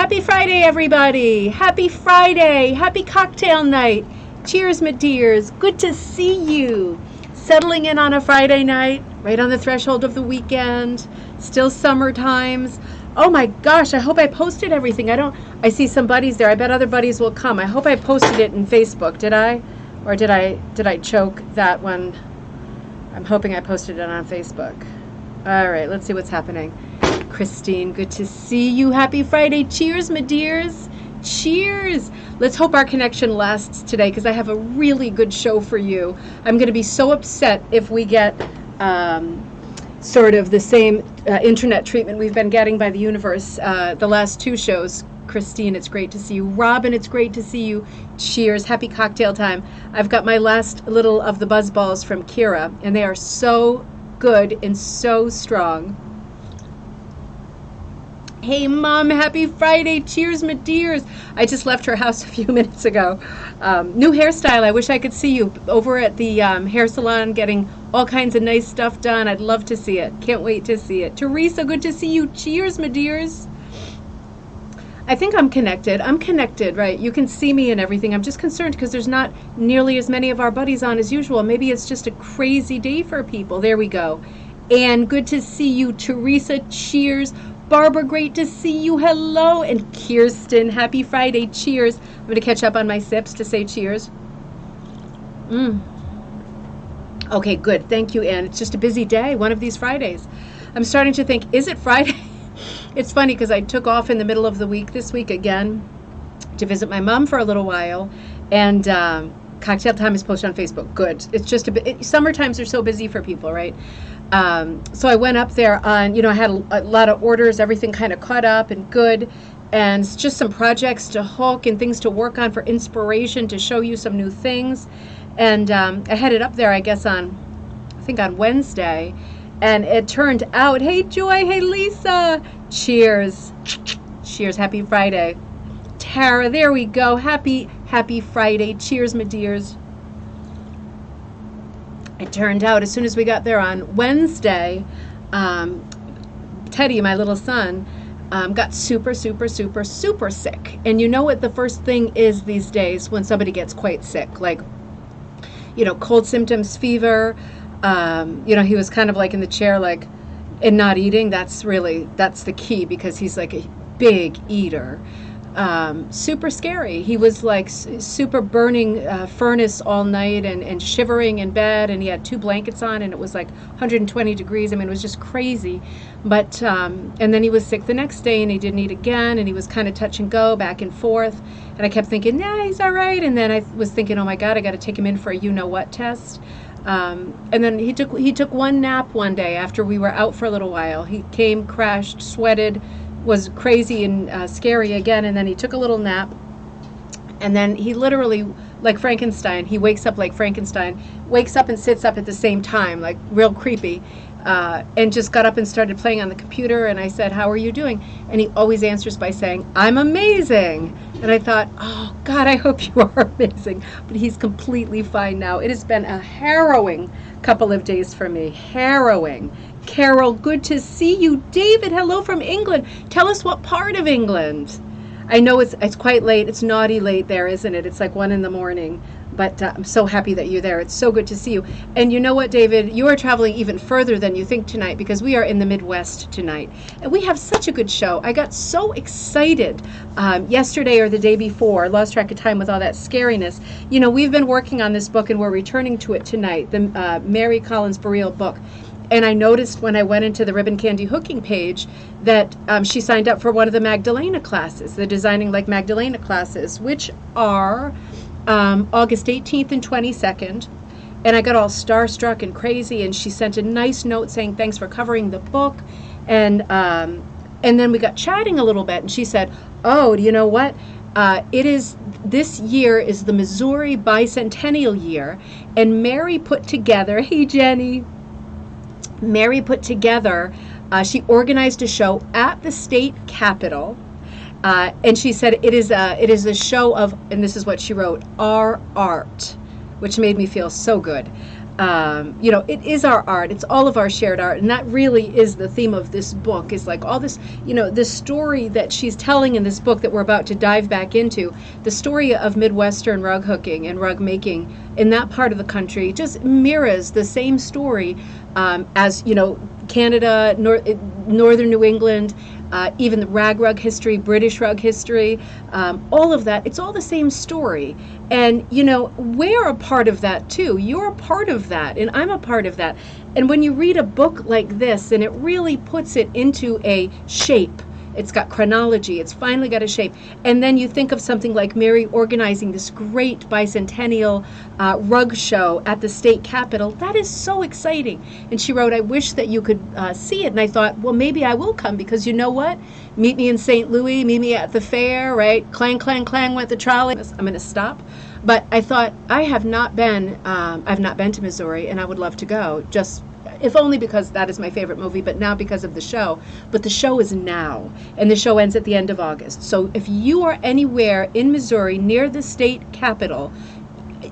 Happy Friday, everybody. Happy Friday. Happy cocktail night. Cheers, my dears. Good to see you. Settling in on a Friday night, right on the threshold of the weekend. Still summer times. Oh my gosh, I hope I posted everything. I see some buddies there. I bet other buddies will come. I hope I posted it in Facebook. Did I? Or did I choke that one? I'm hoping I posted it on Facebook. All right, let's see what's happening. Christine, good to see you. Happy Friday. Cheers, my dears. Cheers. Let's hope our connection lasts today because I have a really good show for you. I'm going to be so upset if we get sort of the same internet treatment we've been getting by the universe the last two shows. Christine, it's great to see you. Robin, it's great to see you. Cheers. Happy cocktail time. I've got my last little of the buzz balls from Kira, and they are so good and so strong. Hey, Mom, happy Friday. Cheers, my dears. I just left her house a few minutes ago. New hairstyle. I wish I could see you over at the hair salon getting all kinds of nice stuff done. I'd love to see it. Can't wait to see it. Teresa, good to see you. Cheers, my dears. I think I'm connected. I'm connected, right? You can see me and everything. I'm just concerned because there's not nearly as many of our buddies on as usual. Maybe it's just a crazy day for people. There we go. And good to see you, Teresa. Cheers. Barbara, great to see you. Hello. And Kirsten, happy Friday. Cheers. I'm going to catch up on my sips to say cheers. Okay, good. Thank you, Ann. It's just a busy day, one of these Fridays. I'm starting to think, is it Friday? It's funny because I took off in the middle of the week this week again to visit my mom for a little while. And cocktail time is posted on Facebook. Good. It's just a bit, summer times are so busy for people, right? So I went up there on, I had a lot of orders, everything kind of caught up and good, and just some projects to hook and things to work on for inspiration to show you some new things. And I headed up there, I guess, I think on Wednesday, and it turned out, hey, Joy, hey, Lisa, cheers. Cheers, happy Friday. Tara, there we go. Happy Friday. Cheers, my dears. It turned out as soon as we got there on Wednesday, Teddy, my little son, got super sick. And you know what the first thing is these days when somebody gets quite sick? Like, cold symptoms, fever. He was kind of like in the chair, like, and not eating. That's the key because he's like a big eater. Super scary. He was like super burning furnace all night and shivering in bed, and he had 2 blankets on, and it was like 120 degrees. I mean, it was just crazy. But and then he was sick the next day, and he didn't eat again, and he was kind of touch and go back and forth. And I kept thinking, nah, he's all right. And then I was thinking, oh my God, I got to take him in for a you-know-what test. And then he took one nap one day after we were out for a little while. He came, crashed, sweated, was crazy and scary again, and then he took a little nap, and then he literally, like Frankenstein, he wakes up like Frankenstein, wakes up and sits up at the same time, like real creepy, and just got up and started playing on the computer. And I said, how are you doing? And he always answers by saying, I'm amazing. And I thought, oh God, I hope you are amazing. But he's completely fine now. It has been a harrowing couple of days for me. Harrowing. Carroll, good to see you. David, hello from England. Tell us what part of England. I know it's quite late. It's naughty late there, isn't it? It's like 1 a.m. But I'm so happy that you're there. It's so good to see you. And you know what, David? You are traveling even further than you think tonight because we are in the Midwest tonight. And we have such a good show. I got so excited yesterday or the day before. Lost track of time with all that scariness. We've been working on this book and we're returning to it tonight, the Mary Collins Burrell book. And I noticed when I went into the Ribbon Candy Hooking page that she signed up for one of the Magdalena classes, the Designing Like Magdalena classes, which are August 18th and 22nd. And I got all starstruck and crazy, and she sent a nice note saying thanks for covering the book. And then we got chatting a little bit, and she said, oh, do you know what? This year is the Missouri Bicentennial year, and Mary put together, hey Jenny, she organized a show at the state capitol, and she said it is a show of, and this is what she wrote, our art, which made me feel so good. You know, it is our art. It's all of our shared art. And that really is the theme of this book, is like all this, you know, the story that she's telling in this book that we're about to dive back into, the story of Midwestern rug hooking and rug making in that part of the country just mirrors the same story as, you know, Canada, northern New England, even the rug history, British rug history, all of that. It's all the same story. And, you know, we're a part of that too. You're a part of that, and I'm a part of that. And when you read a book like this, and it really puts it into a shape, it's got chronology, it's finally got a shape. And then you think of something like Mary organizing this great bicentennial rug show at the state capitol. That is so exciting. And she wrote, I wish that you could see it. And I thought, well, maybe I will come, because you know what? Meet me in St. Louis, meet me at the fair, right? Clang, clang, clang went the trolley. I'm going to stop. But I thought, I've not been to Missouri, and I would love to go, just if only because that is my favorite movie, but now because of the show. But the show is now, and the show ends at the end of August. So if you are anywhere in Missouri near the state capitol,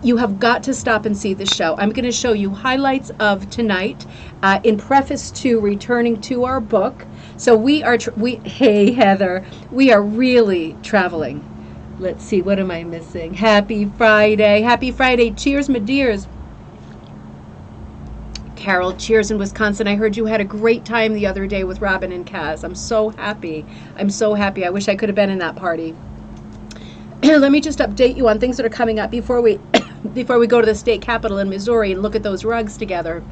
you have got to stop and see the show. I'm going to show you highlights of tonight in preface to returning to our book. So hey Heather, we are really traveling. Let's see, what am I missing? Happy Friday. Happy Friday. Cheers, my dears. Carroll, cheers in Wisconsin. I heard you had a great time the other day with Robin and Kaz. I'm so happy. I'm so happy. I wish I could have been in that party. Let me just update you on things that are coming up before we go to the state capitol in Missouri and look at those rugs together.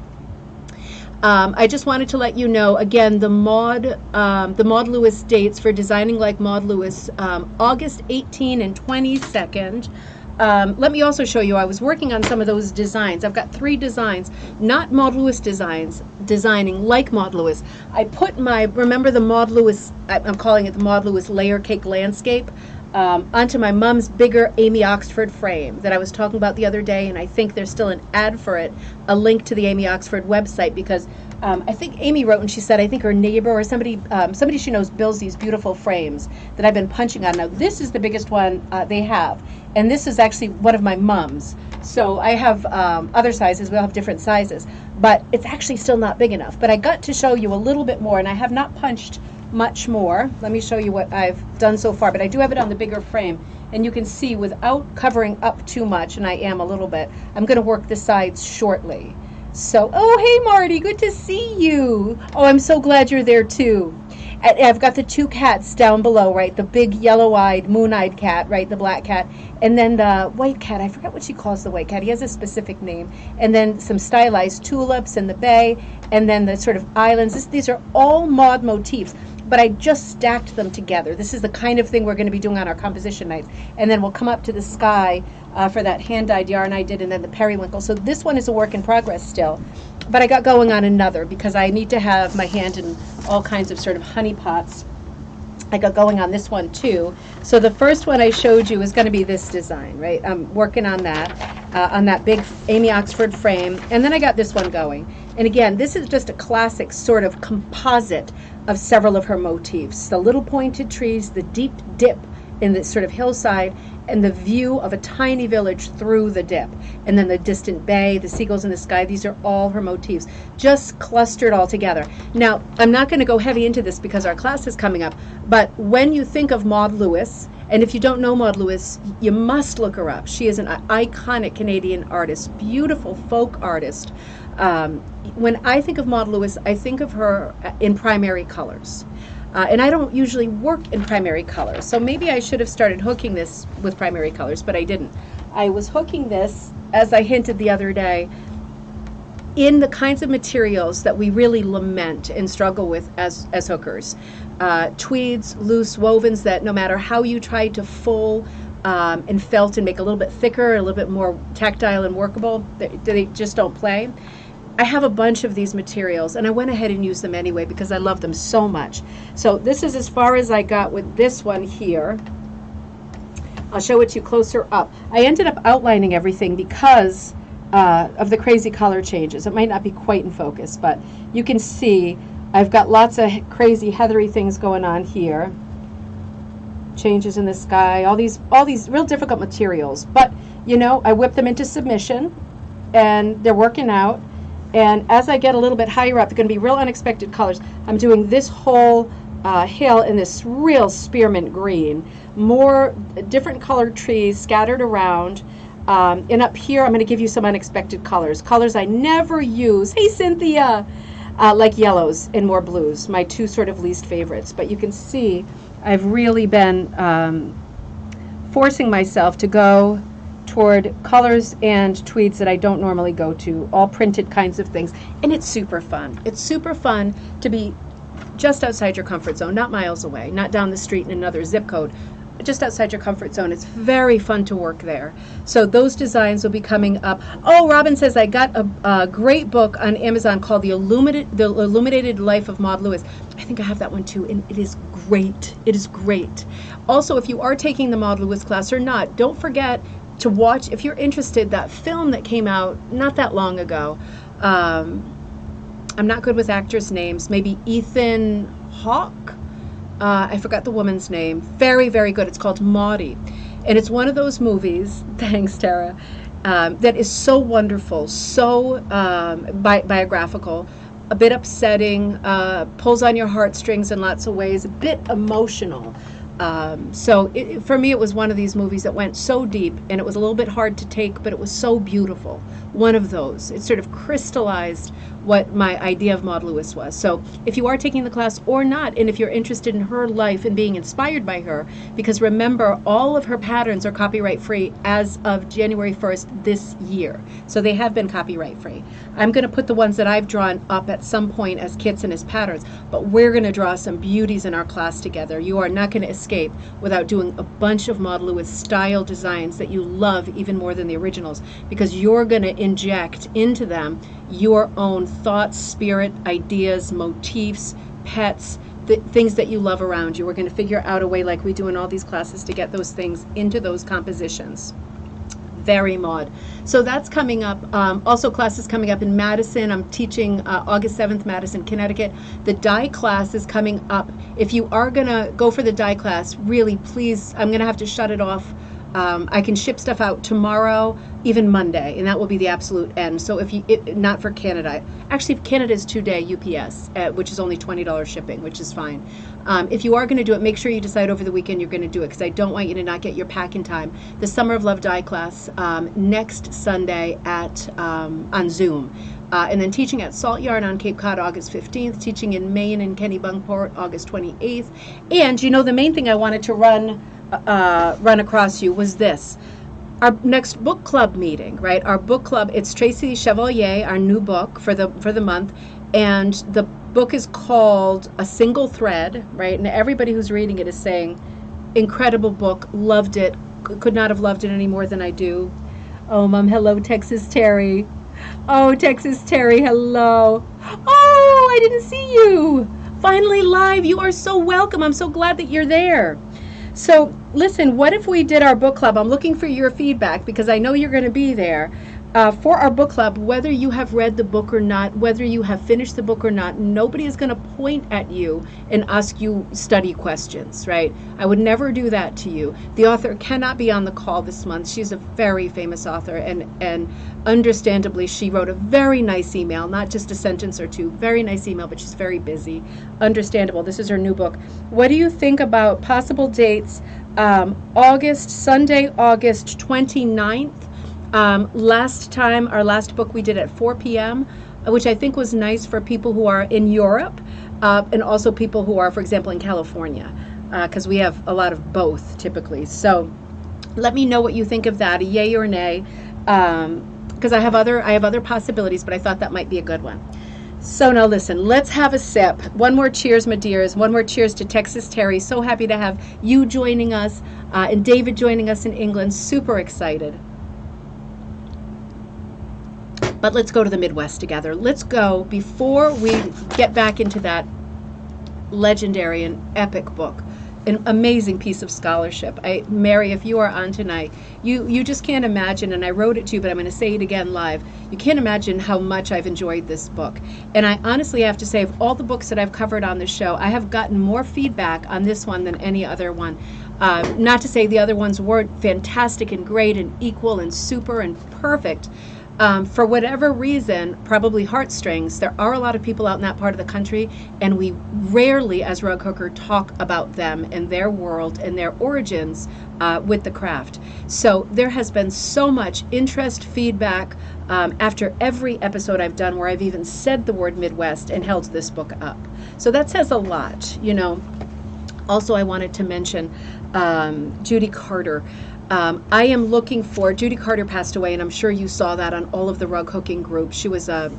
I just wanted to let you know, again, the Maud Lewis dates for Designing Like Maud Lewis, August 18 and 22nd. Let me also show you, I was working on some of those designs. I've got 3 designs, not Maud Lewis designs, designing like Maud Lewis. I put remember the Maud Lewis, I'm calling it the Maud Lewis layer cake landscape, onto my mom's bigger Amy Oxford frame that I was talking about the other day, and I think there's still an ad for it, a link to the Amy Oxford website, because I think Amy wrote and she said, I think her neighbor or somebody she knows builds these beautiful frames that I've been punching on. Now this is the biggest one they have, and this is actually one of my mom's. So I have other sizes, we all have different sizes, but it's actually still not big enough. But I got to show you a little bit more, and I have not punched much more. Let me show you what I've done so far, but I do have it on the bigger frame, and you can see without covering up too much, and I am a little bit, I'm going to work the sides shortly. So, oh hey Marty, good to see you. Oh, I'm so glad you're there too. I've got the 2 cats down below, right? The big yellow-eyed, moon-eyed cat, right? The black cat. And then the white cat, I forgot what she calls the white cat. He has a specific name. And then some stylized tulips in the bay. And then the sort of islands. These are all Maud motifs, but I just stacked them together. This is the kind of thing we're going to be doing on our composition nights. And then we'll come up to the sky for that hand-dyed yarn I did, and then the periwinkle. So this one is a work in progress still. But I got going on another because I need to have my hand in all kinds of sort of honey pots. I got going on this one too. So the first one I showed you is going to be this design, right? I'm working on that big Amy Oxford frame. And then I got this one going. And again, this is just a classic sort of composite of several of her motifs. The little pointed trees, the deep dip in the sort of hillside, and the view of a tiny village through the dip, and then the distant bay, the seagulls in the sky. These are all her motifs, just clustered all together. Now, I'm not going to go heavy into this because our class is coming up, but when you think of Maud Lewis, and if you don't know Maud Lewis, you must look her up. She is an iconic Canadian artist, beautiful folk artist. When I think of Maud Lewis, I think of her in primary colors. And I don't usually work in primary colors, so maybe I should have started hooking this with primary colors, but I didn't. I was hooking this, as I hinted the other day, in the kinds of materials that we really lament and struggle with as hookers. Tweeds, loose wovens that no matter how you try to full and felt and make a little bit thicker, a little bit more tactile and workable, they just don't play. I have a bunch of these materials, and I went ahead and used them anyway because I love them so much. So this is as far as I got with this one here. I'll show it to you closer up. I ended up outlining everything because of the crazy color changes. It might not be quite in focus, but you can see I've got lots of crazy heathery things going on here. Changes in the sky, all these real difficult materials. But, you know, I whipped them into submission. and they're working out. And as I get a little bit higher up, they're going to be real unexpected colors. I'm doing this whole hill in this real spearmint green. More different colored trees scattered around. And up here, I'm going to give you some unexpected colors. Colors I never use. Hey, Cynthia! Like yellows and more blues, my two sort of least favorites. But you can see I've really been forcing myself to go toward colors and tweeds that I don't normally go to, all printed kinds of things. And it's super fun. It's super fun to be just outside your comfort zone, not miles away, not down the street in another zip code, just outside your comfort zone. It's very fun to work there. So those designs will be coming up. Oh, Robin says, I got a great book on Amazon called The Illuminated Life of Maud Lewis. I think I have that one too, and it is great. It is great. Also, if you are taking the Maud Lewis class or not, don't forget to watch, if you're interested, that film that came out not that long ago. I'm not good with actors' names. Maybe Ethan Hawke? I forgot the woman's name. Very, very good. It's called Maudie. And it's one of those movies, thanks, Tara, that is so wonderful, so biographical, a bit upsetting, pulls on your heartstrings in lots of ways, a bit emotional. So for me, it was one of these movies that went so deep, and it was a little bit hard to take, but it was so beautiful. One of those. It sort of crystallized what my idea of Maud Lewis was. So if you are taking the class or not, and if you're interested in her life and being inspired by her, because remember, all of her patterns are copyright free as of January 1st this year. So they have been copyright free. I'm going to put the ones that I've drawn up at some point as kits and as patterns, but we're going to draw some beauties in our class together. You are not going to escape without doing a bunch of Maud Lewis style designs that you love even more than the originals, because you're going to inject into them your own thoughts, spirit, ideas, motifs, pets, things that you love around you. We're going to figure out a way, like we do in all these classes, to get those things into those compositions. Very Maud. So that's coming up. Also classes coming up in Madison. I'm teaching August 7th, Madison, Connecticut. The dye class is coming up. If you are going to go for the dye class, really, please, I'm going to have to shut it off. I can ship stuff out tomorrow, even Monday, and that will be the absolute end. So if you, not for Canada, actually Canada is 2-day UPS, which is only $20 shipping, which is fine. If you are going to do it, make sure you decide over the weekend you're going to do it, because I don't want you to not get your pack in time. The Summer of Love dye class next Sunday at on Zoom. And then teaching at Salt Yarn on Cape Cod August 15th, teaching in Maine and Kennebunkport August 28th. And you know, the main thing I wanted to run across you was this. Our next book club meeting, right? Our book club, it's Tracy Chevalier, our new book for the month, and the book is called A Single Thread, right? And everybody who's reading it is saying, incredible book, loved it, could not have loved it any more than I do. Oh, Mom, hello, Texas Terry. Oh, Texas Terry, hello. Oh, I didn't see you. Finally live. You are so welcome. I'm so glad that you're there. So listen, what if we did our book club? I'm looking for your feedback, because I know you're going to be there. For our book club, whether you have read the book or not, whether you have finished the book or not, nobody is going to point at you and ask you study questions, right? I would never do that to you. The author cannot be on the call this month. She's a very famous author, and understandably, she wrote a very nice email, not just a sentence or two, very nice email, but she's very busy. Understandable. This is her new book. What do you think about possible dates? Sunday, August 29th. Our last book we did at 4 p.m., which I think was nice for people who are in Europe, and also people who are, for example, in California, because we have a lot of both typically. So let me know what you think of that, a yay or nay, because I have other possibilities, but I thought that might be a good one. So now listen, let's have a sip. One more cheers, my dears. One more cheers to Texas Terry. So happy to have you joining us, and David joining us in England. Super excited. But let's go to the Midwest together. Let's go, before we get back into that legendary and epic book, an amazing piece of scholarship. Mary, if you are on tonight, you just can't imagine, and I wrote it to you, but I'm going to say it again live. You can't imagine how much I've enjoyed this book. And I honestly have to say, of all the books that I've covered on the show, I have gotten more feedback on this one than any other one. Not to say the other ones weren't fantastic and great and equal and super and perfect, For whatever reason, probably heartstrings, there are a lot of people out in that part of the country, and we rarely, as rug hooker, talk about them and their world and their origins with the craft. So there has been so much interest, feedback after every episode I've done where I've even said the word Midwest and held this book up. So that says a lot, you know. Also, I wanted to mention Judy Carter. I am looking for, Judy Carter passed away, and I'm sure you saw that on all of the rug hooking groups. She was a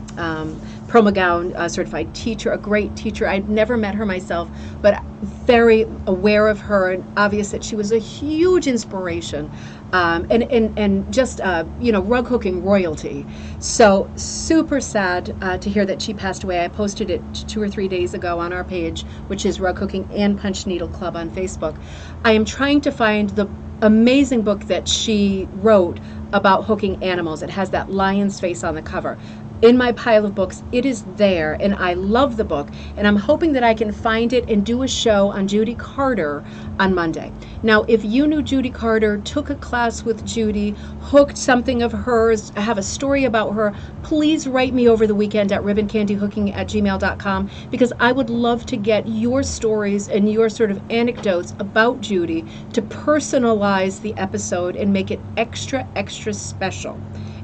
Pro McGowan certified teacher, a great teacher. I'd never met her myself, but very aware of her, and obvious that she was a huge inspiration, and just you know, rug hooking royalty. So super sad to hear that she passed away. I posted it 2 or 3 days ago on our page, which is Rug Hooking and Punch Needle Club on Facebook. I am trying to find the amazing book that she wrote about hooking animals. It has that lion's face on the cover. In my pile of books, it is there, and I love the book, and I'm hoping that I can find it and do a show on Judy Carter on Monday. Now, if you knew Judy Carter, took a class with Judy, hooked something of hers, have a story about her, please write me over the weekend at ribboncandyhooking@gmail.com, because I would love to get your stories and your sort of anecdotes about Judy to personalize the episode and make it extra, extra special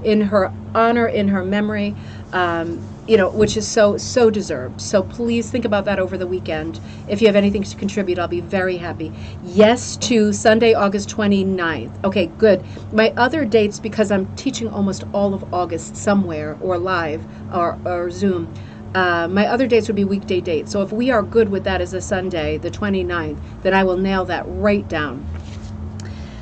in her honor, in her memory, you know, which is so deserved. So please think about that over the weekend. If you have anything to contribute, I'll be very happy. Yes to Sunday, August 29th. Okay, good. My other dates, because I'm teaching almost all of August somewhere, or live, or Zoom, my other dates would be weekday dates. So if we are good with that as a Sunday, the 29th, then I will nail that right down.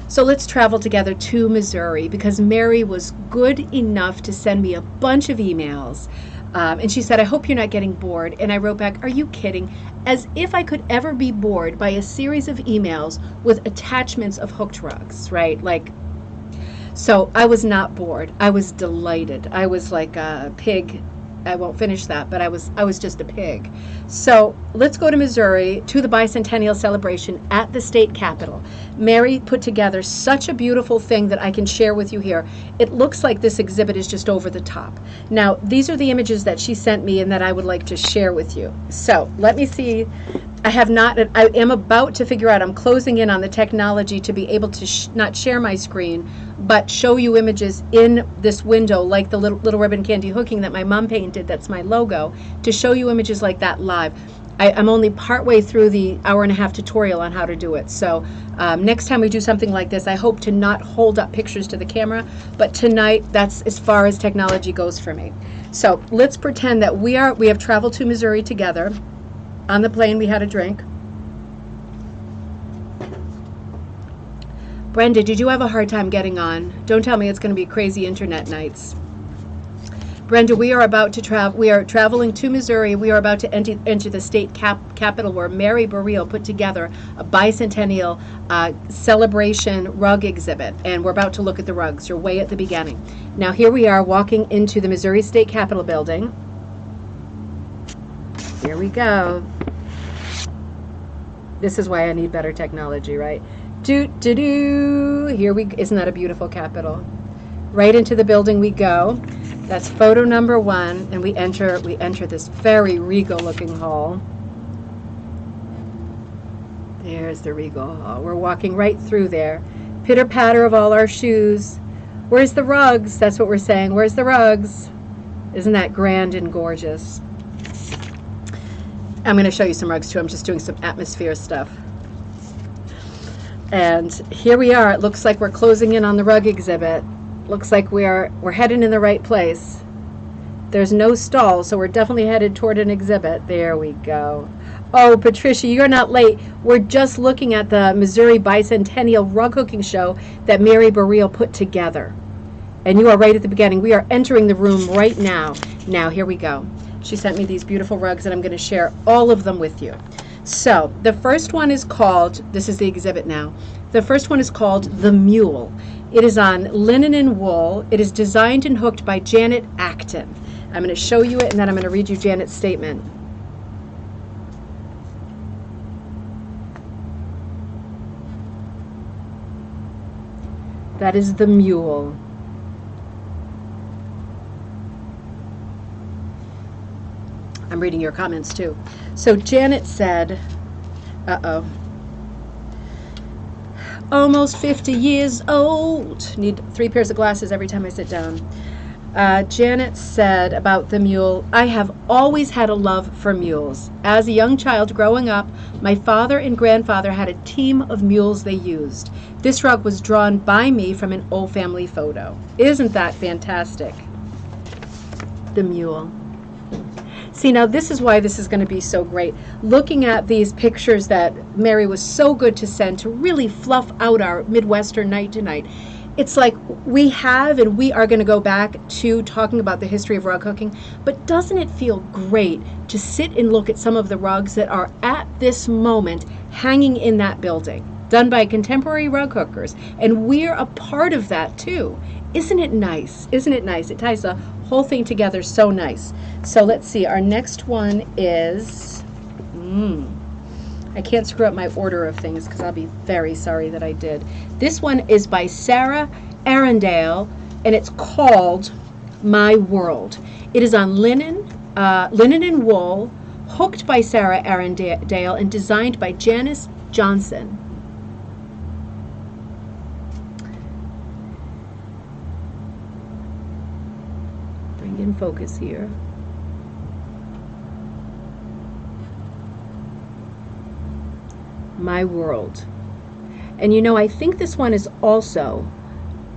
So let's travel together to Missouri, because Mary was good enough to send me a bunch of emails. And she said, I hope you're not getting bored. And I wrote back, are you kidding? As if I could ever be bored by a series of emails with attachments of hooked rugs, right? Like, so I was not bored. I was delighted. I was like a pig. I won't finish that, but I was just a pig. So let's go to Missouri to the bicentennial celebration at the state capitol. Mary put together such a beautiful thing that I can share with you here. It looks like this exhibit is just over the top. Now, these are the images that she sent me and that I would like to share with you. So let me see. I am about to figure out, I'm closing in on the technology to be able to not share my screen, but show you images in this window, like the little ribbon candy hooking that my mom painted, that's my logo, to show you images like that live. I'm only partway through the hour-and-a-half tutorial on how to do it. So next time we do something like this, I hope to not hold up pictures to the camera, but tonight, that's as far as technology goes for me. So let's pretend that we have traveled to Missouri together. On the plane, we had a drink. Brenda, did you have a hard time getting on? Don't tell me it's going to be crazy internet nights. Brenda, we are about to travel. We are traveling to Missouri. We are about to enter the state capital, where Mary Burrell put together a bicentennial celebration rug exhibit, and we're about to look at the rugs. You're way at the beginning. Now, here we are walking into the Missouri State Capitol building. Here we go. This is why I need better technology, right? Here we, isn't that a beautiful Capitol? Right into the building we go. That's photo number 1, and we enter this very regal looking hall. There's the regal hall. We're walking right through there. Pitter patter of all our shoes. Where's the rugs? That's what we're saying. Where's the rugs? Isn't that grand and gorgeous? I'm going to show you some rugs too. I'm just doing some atmosphere stuff. And here we are. It looks like we're closing in on the rug exhibit. Looks like we're heading in the right place. There's no stall, so we're definitely headed toward an exhibit. There we go. Oh, Patricia, you're not late. We're just looking at the Missouri Bicentennial Rug Hooking Show that Mary Burrell put together. And you are right at the beginning. We are entering the room right now. Now, here we go. She sent me these beautiful rugs, and I'm going to share all of them with you. So the first one is called, this is the exhibit now, the first one is called The Mule. It is on linen and wool. It is designed and hooked by Janet Acton. I'm going to show you it, and then I'm going to read you Janet's statement. That is The Mule. reading your comments too. So Janet said, uh-oh. Almost 50 years old. Need 3 pairs of glasses every time I sit down. Janet said about the mule, I have always had a love for mules. As a young child growing up, my father and grandfather had a team of mules they used. This rug was drawn by me from an old family photo. Isn't that fantastic? The mule. See, now this is why this is going to be so great. Looking at these pictures that Mary was so good to send to really fluff out our Midwestern night tonight. It's like we have, and we are going to go back to talking about the history of rug hooking, but doesn't it feel great to sit and look at some of the rugs that are at this moment hanging in that building, done by contemporary rug hookers, and we're a part of that too. Isn't it nice? Isn't it nice? It ties the whole thing together so nice. So let's see, our next one is, I can't screw up my order of things because I'll be very sorry that I did. This one is by Sarah Arundel, and it's called My World. It is on linen and wool, hooked by Sarah Arundel, and designed by Janice Johnson. Bring in focus here. My World. And you know, I think this one is also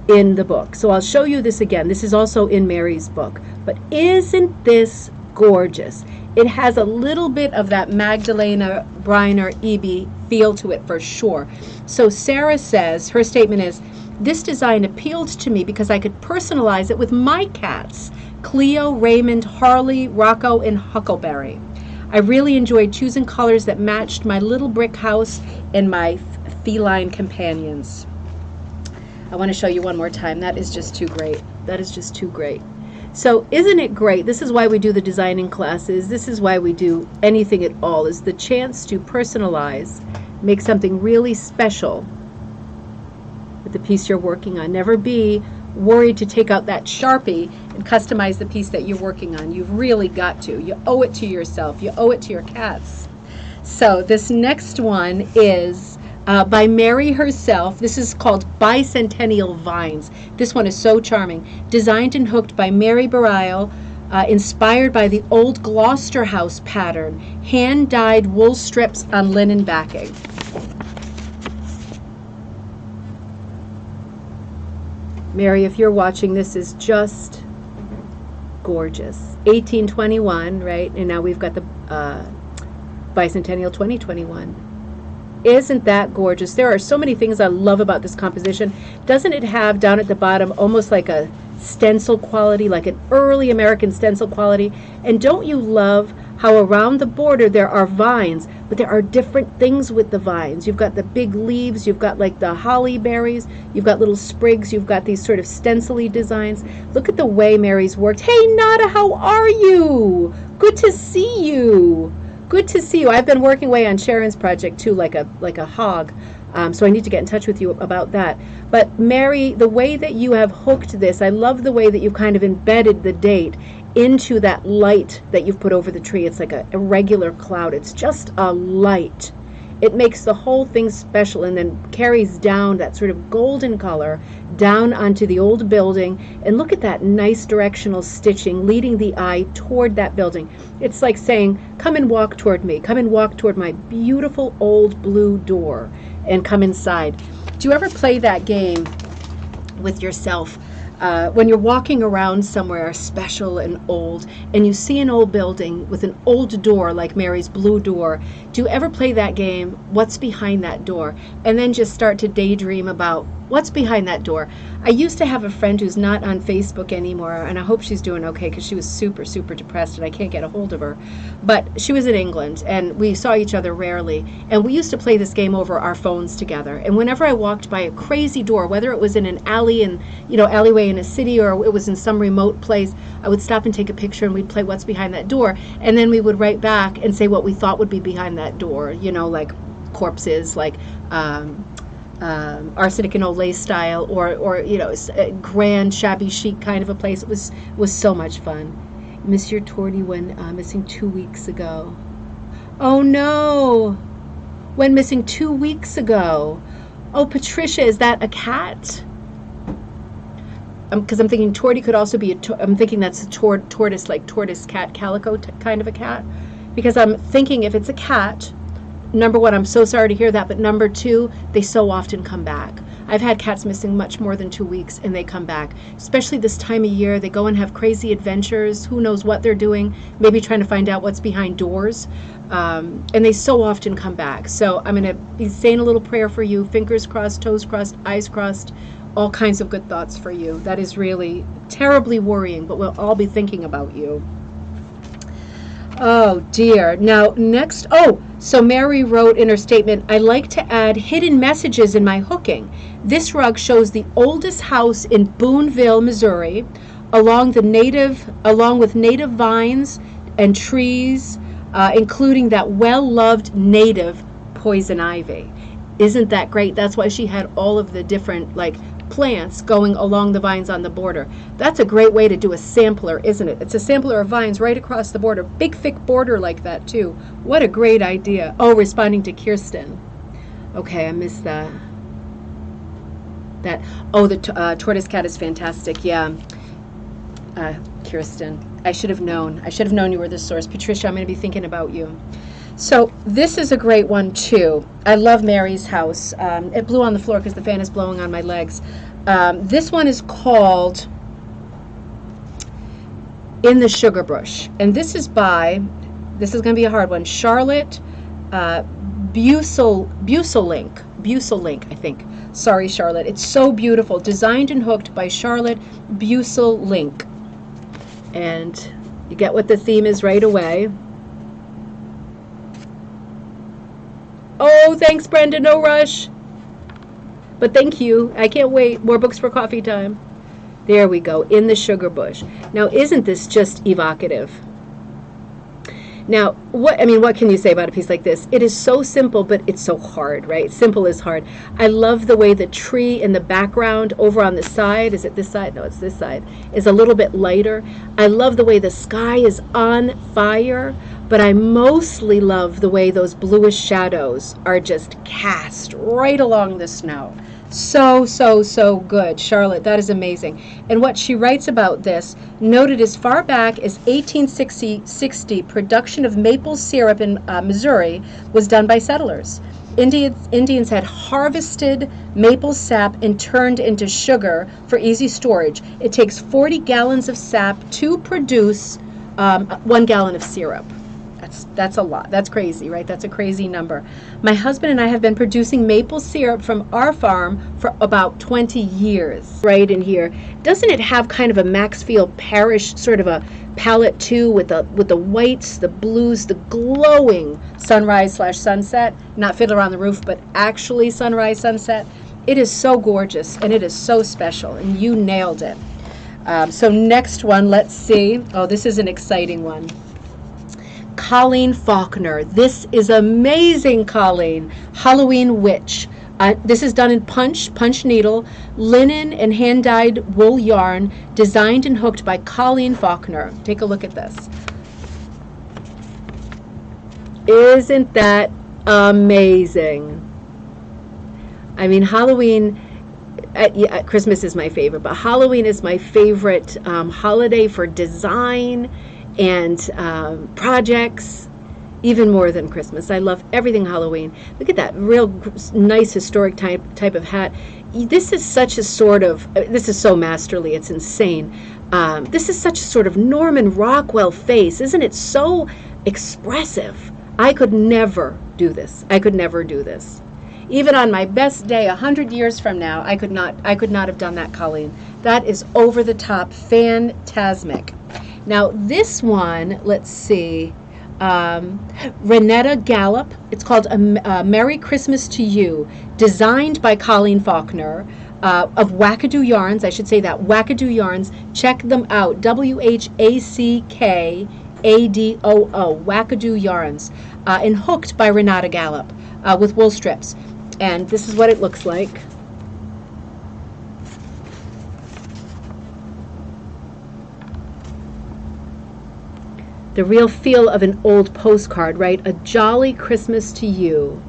in the book. So I'll show you this again. This is also in Mary's book. But isn't this gorgeous? It has a little bit of that Magdalena, Briner, Eby feel to it for sure. So Sarah says, her statement is, this design appealed to me because I could personalize it with my cats, Cleo, Raymond, Harley, Rocco, and Huckleberry. I really enjoyed choosing colors that matched my little brick house and my feline companions. I want to show you one more time. That is just too great. That is just too great. So isn't it great? This is why we do the designing classes. This is why we do anything at all, is the chance to personalize, make something really special with the piece you're working on. Never be worried to take out that Sharpie and customize the piece that you're working on. You've really got to. You owe it to yourself. You owe it to your cats. So this next one is by Mary herself. This is called Bicentennial Vines. This one is so charming. Designed and hooked by Mary Barile, inspired by the old Gloucester house pattern. Hand-dyed wool strips on linen backing. Mary, if you're watching, this is just gorgeous. 1821, right? And now we've got the Bicentennial 2021. Isn't that gorgeous? There are so many things I love about this composition. Doesn't it have down at the bottom almost like a stencil quality, like an early American stencil quality? And don't you love how around the border there are vines, but there are different things with the vines. You've got the big leaves, you've got like the holly berries, you've got little sprigs, you've got these sort of stencil-y designs. Look at the way Mary's worked. Hey, Nada, how are you? Good to see you. Good to see you. I've been working away on Sharon's project too, like a hog. So I need to get in touch with you about that. But Mary, the way that you have hooked this, I love the way that you've kind of embedded the date into that light that you've put over the tree. It's like a irregular cloud. It's just a light. It makes the whole thing special and then carries down that sort of golden color down onto the old building. And look at that nice directional stitching leading the eye toward that building. It's like saying, come and walk toward me. Come and walk toward my beautiful old blue door and come inside. Do you ever play that game with yourself? When you're walking around somewhere special and old and you see an old building with an old door like Mary's blue door, do you ever play that game, what's behind that door, and then just start to daydream about what's behind that door? I used to have a friend who's not on Facebook anymore, and I hope she's doing okay because she was super, super depressed and I can't get a hold of her. But she was in England and we saw each other rarely, and we used to play this game over our phones together. And whenever I walked by a crazy door, whether it was in an alley and alleyway in a city or it was in some remote place, I would stop and take a picture and we'd play what's behind that door, and then we would write back and say what we thought would be behind that door, like corpses, like arsenic and Olay style, or a grand shabby chic kind of a place. It was so much fun. Miss your tortie when missing 2 weeks ago. Oh no! When missing 2 weeks ago. Oh, Patricia, is that a cat? Because I'm thinking tortie could also be I'm thinking that's a tortoise, like tortoise cat, calico kind of a cat. Because I'm thinking if it's a cat, number one, I'm so sorry to hear that, but number two, they so often come back. I've had cats missing much more than 2 weeks, and they come back. Especially this time of year, they go and have crazy adventures. Who knows what they're doing? Maybe trying to find out what's behind doors. And they so often come back. So I'm going to be saying a little prayer for you. Fingers crossed, toes crossed, eyes crossed. All kinds of good thoughts for you. That is really terribly worrying, but we'll all be thinking about you. Oh dear. Now next, so Mary wrote in her statement, I like to add hidden messages in my hooking. This rug shows the oldest house in Boonville, Missouri, along with native vines and trees, including that well-loved native poison ivy. Isn't that great? That's why she had all of the different plants going along the vines on the border. That's a great way to do a sampler, isn't it? It's a sampler of vines right across the border. Big, thick border like that, too. What a great idea. Oh, responding to Kirsten. Okay, I missed that. The tortoise cat is fantastic. Yeah. Kirsten, I should have known. I should have known you were the source. Patricia, I'm going to be thinking about you. So this is a great one, too. I love Mary's house. It blew on the floor because the fan is blowing on my legs. This one is called In the Sugar Bush. And this is going to be a hard one, Charlotte Buselink, I think. Sorry, Charlotte. It's so beautiful. Designed and hooked by Charlotte Buselink. And you get what the theme is right away. Oh, thanks, Brenda. No rush. But thank you. I can't wait. More books for coffee time. There we go. In the Sugar Bush. Now, isn't this just evocative? Now, what can you say about a piece like this? It is so simple, but it's so hard, right? Simple is hard. I love the way the tree in the background over on the side, is it this side? No, it's this side, is a little bit lighter. I love the way the sky is on fire, but I mostly love the way those bluish shadows are just cast right along the snow. So good. Charlotte, that is amazing. And what she writes about this, noted as far back as 1860, production of maple syrup in Missouri was done by settlers. Indians had harvested maple sap and turned into sugar for easy storage. It takes 40 gallons of sap to produce 1 gallon of syrup. That's a lot. That's crazy, right? That's a crazy number. My husband and I have been producing maple syrup from our farm for about 20 years. Right in here. Doesn't it have kind of a Maxfield Parrish sort of a palette too, with the whites, the blues, the glowing sunrise/sunset? Not Fiddler on the Roof, but actually sunrise, sunset. It is so gorgeous and it is so special, and you nailed it. So next one, let's see. Oh, this is an exciting one. Colleen Faulkner. This is amazing, Colleen. Halloween Witch. This is done in punch needle, linen and hand-dyed wool yarn, designed and hooked by Colleen Faulkner. Take a look at this. Isn't that amazing? I mean, Halloween, Christmas is my favorite, but Halloween is my favorite holiday for design and projects, even more than Christmas. I love everything Halloween. Look at that real nice historic type of hat. This is such a sort of, this is so masterly, it's insane. This is such a sort of Norman Rockwell face. Isn't it so expressive? I could never do this. I could never do this. Even on my best day 100 years from now, I could not have done that, Colleen. That is over the top, phantasmic. Now this one, let's see, Renetta Gallup. It's called Merry Christmas to You, designed by Colleen Faulkner, of Wackadoo Yarns. I should say that, Wackadoo Yarns. Check them out, WHACKADOO, Wackadoo Yarns, and hooked by Renata Gallup with wool strips. And this is what it looks like. The real feel of an old postcard, right? A jolly Christmas to you.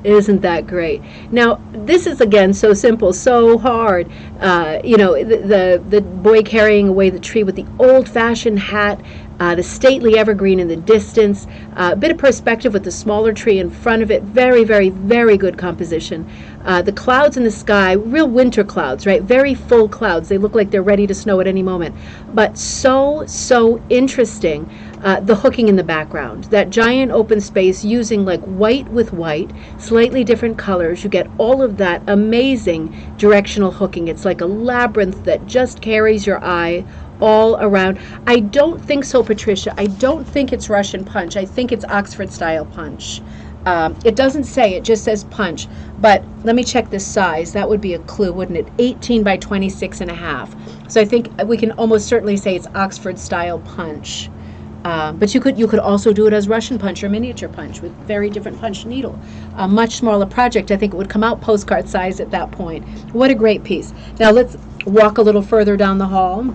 Isn't that great? Now, this is, again, so simple, so hard. The boy carrying away the tree with the old-fashioned hat, the stately evergreen in the distance, a bit of perspective with the smaller tree in front of it. Very, very, very good composition. The clouds in the sky, real winter clouds, right? Very full clouds. They look like they're ready to snow at any moment. But so, so interesting. The hooking in the background, that giant open space using like white with white, slightly different colors. You get all of that amazing directional hooking. It's like a labyrinth that just carries your eye all around. I don't think so, Patricia. I don't think it's Russian punch. I think it's Oxford style punch. It doesn't say, it just says punch. But let me check the size. That would be a clue, wouldn't it? 18 by 26 and a half. So I think we can almost certainly say it's Oxford style punch. But you could also do it as Russian punch or miniature punch with very different punch needle. A much smaller project. I think it would come out postcard size at that point. What a great piece. Now let's walk a little further down the hall.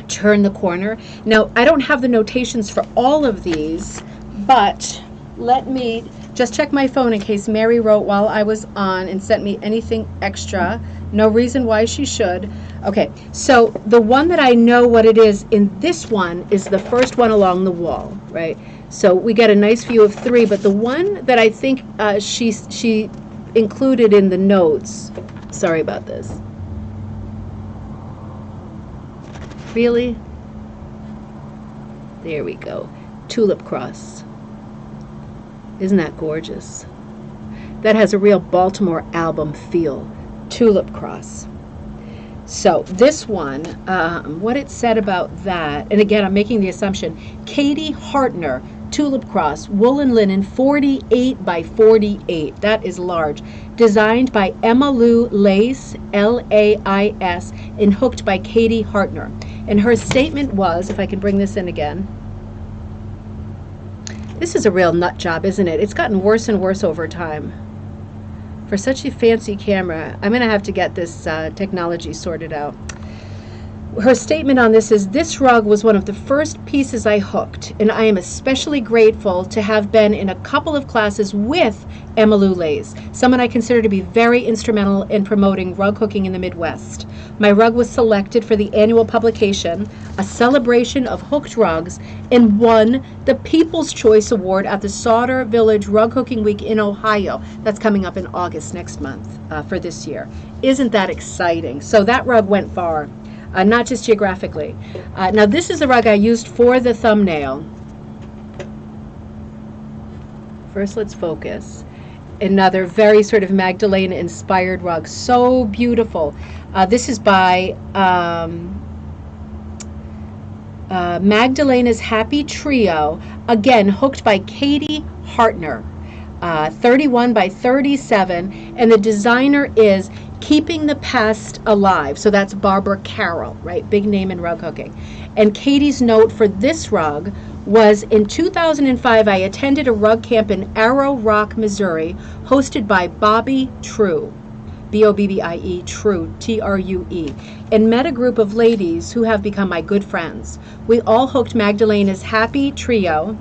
Turn the corner. Now I don't have the notations for all of these, but let me just check my phone in case Mary wrote while I was on and sent me anything extra. No reason why she should. Okay, so the one that I know what it is in this one is the first one along the wall, right? So we get a nice view of 3, but the one that I think she included in the notes, sorry about this. Really? There we go. Tulip cross. Isn't that gorgeous? That has a real Baltimore album feel. Tulip cross. So this one, what it said about that, and again, I'm making the assumption, Katie Hartner, tulip cross, woolen linen, 48 by 48. That is large. Designed by Emma Lou Lace, Lais, and hooked by Katie Hartner. And her statement was, if I can bring this in again, this is a real nut job, isn't it? It's gotten worse and worse over time. For such a fancy camera, I'm going to have to get this technology sorted out. Her statement on this is, this rug was one of the first pieces I hooked, and I am especially grateful to have been in a couple of classes with Emma Lou Lace, someone I consider to be very instrumental in promoting rug hooking in the Midwest. My rug was selected for the annual publication, A Celebration of Hooked Rugs, and won the People's Choice Award at the Sauter Village Rug Hooking Week in Ohio. That's coming up in August next month for this year. Isn't that exciting? So that rug went far. Not just geographically. Now this is the rug I used for the thumbnail. First let's focus. Another very sort of Magdalena inspired rug. So beautiful. This is by Magdalena's Happy Trio. Again, hooked by Katie Hartner. 31 by 37. And the designer is Keeping the Past Alive. So that's Barbara Carroll, right? Big name in rug hooking. And Katie's note for this rug was, in 2005, I attended a rug camp in Arrow Rock, Missouri, hosted by Bobby True, Bobbie, True, True, and met a group of ladies who have become my good friends. We all hooked Magdalena's Happy Trio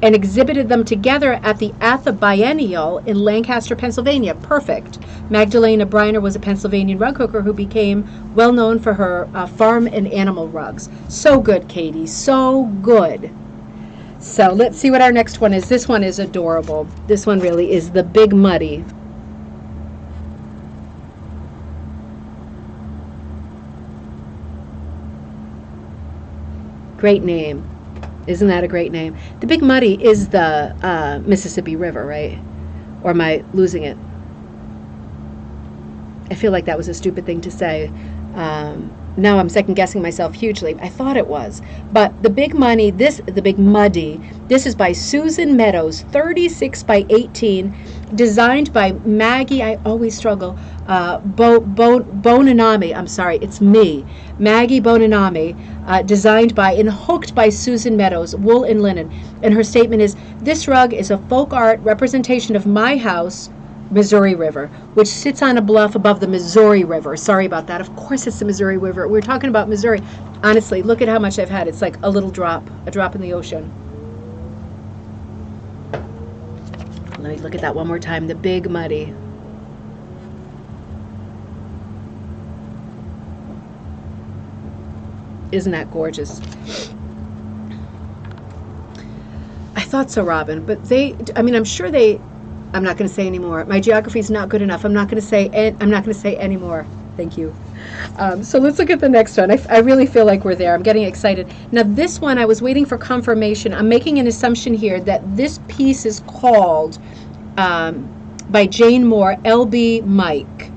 and exhibited them together at the Atha Biennial in Lancaster, Pennsylvania. Perfect. Magdalena Briner was a Pennsylvania rug hooker who became well known for her farm and animal rugs. So good, Katie. So good. So let's see what our next one is. This one is adorable. This one really is the Big Muddy. Great name. Isn't that a great name? The Big Muddy is the Mississippi River, right? Or am I losing it? I feel like that was a stupid thing to say. Now I'm second guessing myself hugely. I thought it was. But the Big Muddy, this is by Susan Meadows, 36 by 18, designed by Maggie, I always struggle, Bonanami, I'm sorry, it's me, Maggie Bonanami, designed by and hooked by Susan Meadows, wool and linen. And her statement is, this rug is a folk art representation of my house, Missouri River, which sits on a bluff above the Missouri River. Sorry about that. Of course it's the Missouri River. We're talking about Missouri. Honestly, look at how much I've had. It's like a little drop, a drop in the ocean. Let me look at that one more time. The Big Muddy. Isn't that gorgeous? I thought so, Robin, but I'm sure I'm not going to say anymore. My geography is not good enough. I'm not going to say anymore. Thank you. So let's look at the next one. I really feel like we're there. I'm getting excited. Now this one, I was waiting for confirmation. I'm making an assumption here that this piece is called by Jane Moore, LB Mike.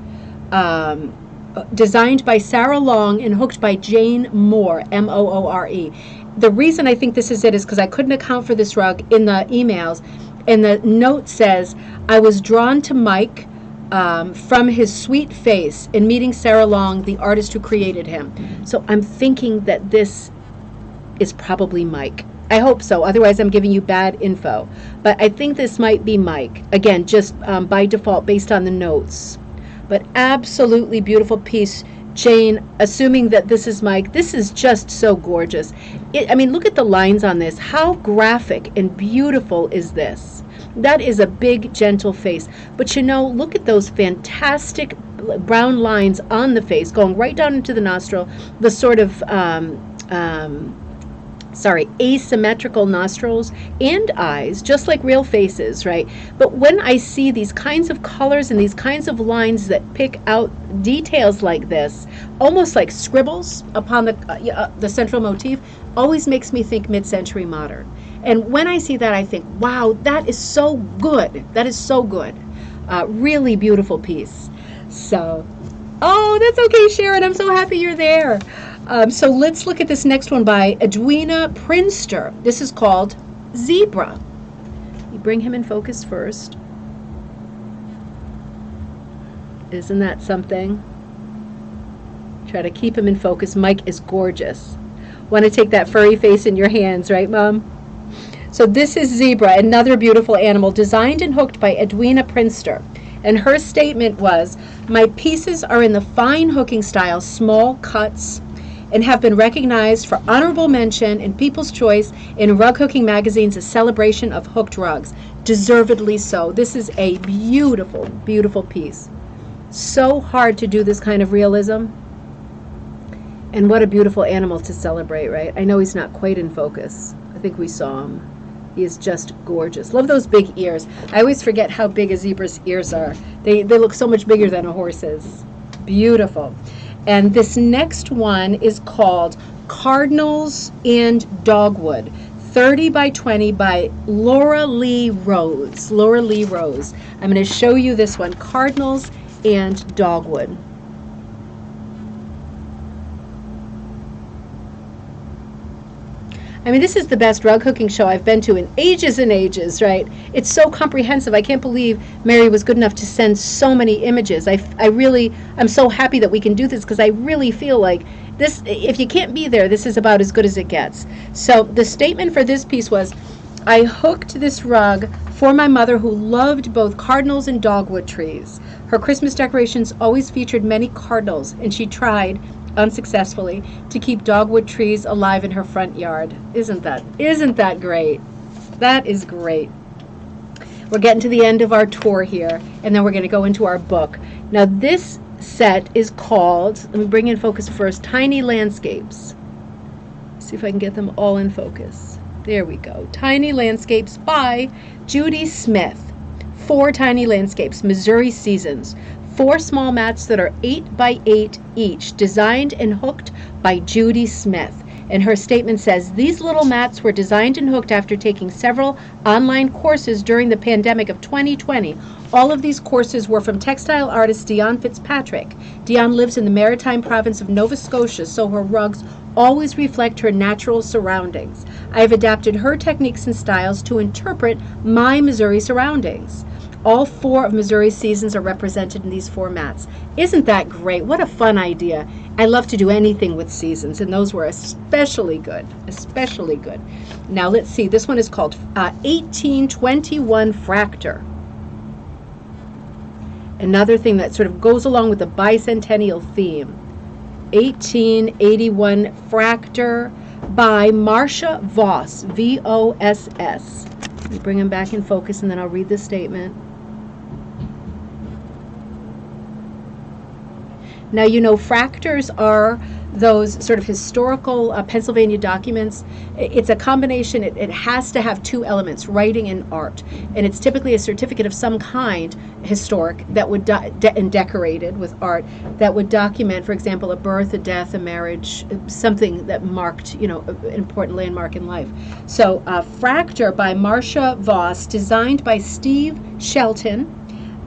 Designed by Sarah Long and hooked by Jane Moore, Moore. The reason I think this is it is because I couldn't account for this rug in the emails. And the note says, I was drawn to Mike from his sweet face in meeting Sarah Long, the artist who created him. So I'm thinking that this is probably Mike. I hope so. Otherwise, I'm giving you bad info. But I think this might be Mike. Again, just by default, based on the notes. But absolutely beautiful piece. Jane, assuming that this is Mike, this is just so gorgeous. Look at the lines on this. How graphic and beautiful is this? That is a big, gentle face. But look at those fantastic brown lines on the face, going right down into the nostril, the sort of asymmetrical nostrils and eyes, just like real faces, right? But when I see these kinds of colors and these kinds of lines that pick out details like this, almost like scribbles upon the central motif, always makes me think mid-century modern. And when I see that, I think, wow, that is so good. That is so good. Really beautiful piece. So, oh, that's okay, Sharon. I'm so happy you're there. So let's look at this next one by Edwina Prinster. This is called Zebra. You bring him in focus first. Isn't that something? Try to keep him in focus. Mike is gorgeous. Want to take that furry face in your hands, right, Mom? So this is Zebra, another beautiful animal designed and hooked by Edwina Prinster. And her statement was, my pieces are in the fine hooking style, small cuts, and have been recognized for honorable mention in People's Choice in Rug Hooking Magazine's A Celebration of Hooked Rugs. Deservedly so. This is a beautiful, beautiful piece. So hard to do this kind of realism. And what a beautiful animal to celebrate, right? I know he's not quite in focus. I think we saw him. He is just gorgeous. Love those big ears. I always forget how big a zebra's ears are. They look so much bigger than a horse's. Beautiful. And this next one is called Cardinals and Dogwood, 30 by 20 by Laura Lee Rose. Laura Lee Rose. I'm going to show you this one, Cardinals and Dogwood. This is the best rug hooking show I've been to in ages and ages, right? It's so comprehensive. I can't believe Mary was good enough to send so many images. I'm so happy that we can do this because I really feel like this, if you can't be there, this is about as good as it gets. So the statement for this piece was, I hooked this rug for my mother who loved both cardinals and dogwood trees. Her Christmas decorations always featured many cardinals, and she tried unsuccessfully to keep dogwood trees alive in her front yard. Isn't that great? That is great. We're getting to the end of our tour here, and then we're going to go into our book. Now this set is called, let me bring in focus first, Tiny Landscapes. See if I can get them all in focus. There we go. Tiny Landscapes by Judy Smith. 4 tiny landscapes, Missouri Seasons. 4 small mats that are 8 by 8 each, designed and hooked by Judy Smith. And her statement says, these little mats were designed and hooked after taking several online courses during the pandemic of 2020. All of these courses were from textile artist Dion Fitzpatrick. Dion lives in the maritime province of Nova Scotia, so her rugs always reflect her natural surroundings. I have adapted her techniques and styles to interpret my Missouri surroundings. All 4 of Missouri Seasons are represented in these 4 mats. Isn't that great? What a fun idea. I love to do anything with seasons, and those were especially good. Especially good. Now let's see. This one is called 1821 Fractor. Another thing that sort of goes along with the bicentennial theme. 1881 Fractor by Marcia Voss, V-O-S-S. Let me bring him back in focus and then I'll read the statement. Now, you know, fractors are those sort of historical Pennsylvania documents. It's a combination. It has to have two elements, writing and art. And it's typically a certificate of some kind, historic, that would and decorated with art, that would document, for example, a birth, a death, a marriage, something that marked, you know, an important landmark in life. So Fractor by Marcia Voss, designed by Steve Shelton,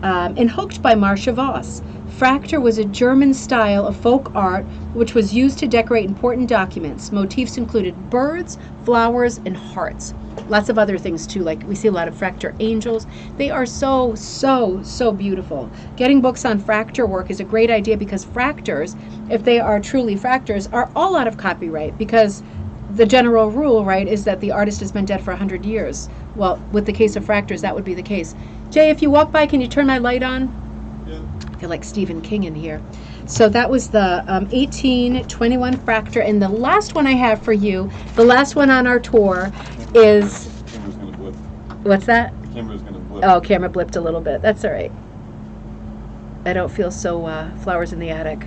and hooked by Marcia Voss. Fractor was a German style of folk art which was used to decorate important documents. Motifs included birds, flowers, and hearts. Lots of other things too, like we see a lot of Fractor angels. They are so, so, so beautiful. Getting books on Fractor work is a great idea because fractors, if they are truly fractors, are all out of copyright because the general rule, right, is that the artist has been dead for 100 years. Well, with the case of fractors, that would be the case. Jay, if you walk by, can you turn my light on? I feel like Stephen King in here. So that was the 1821 Fractor. And the last one I have for you, the last one on our tour is... Camera's going to blip. What's that? The camera's going to blip. Oh, camera blipped a little bit. That's all right. I don't feel so flowers in the attic.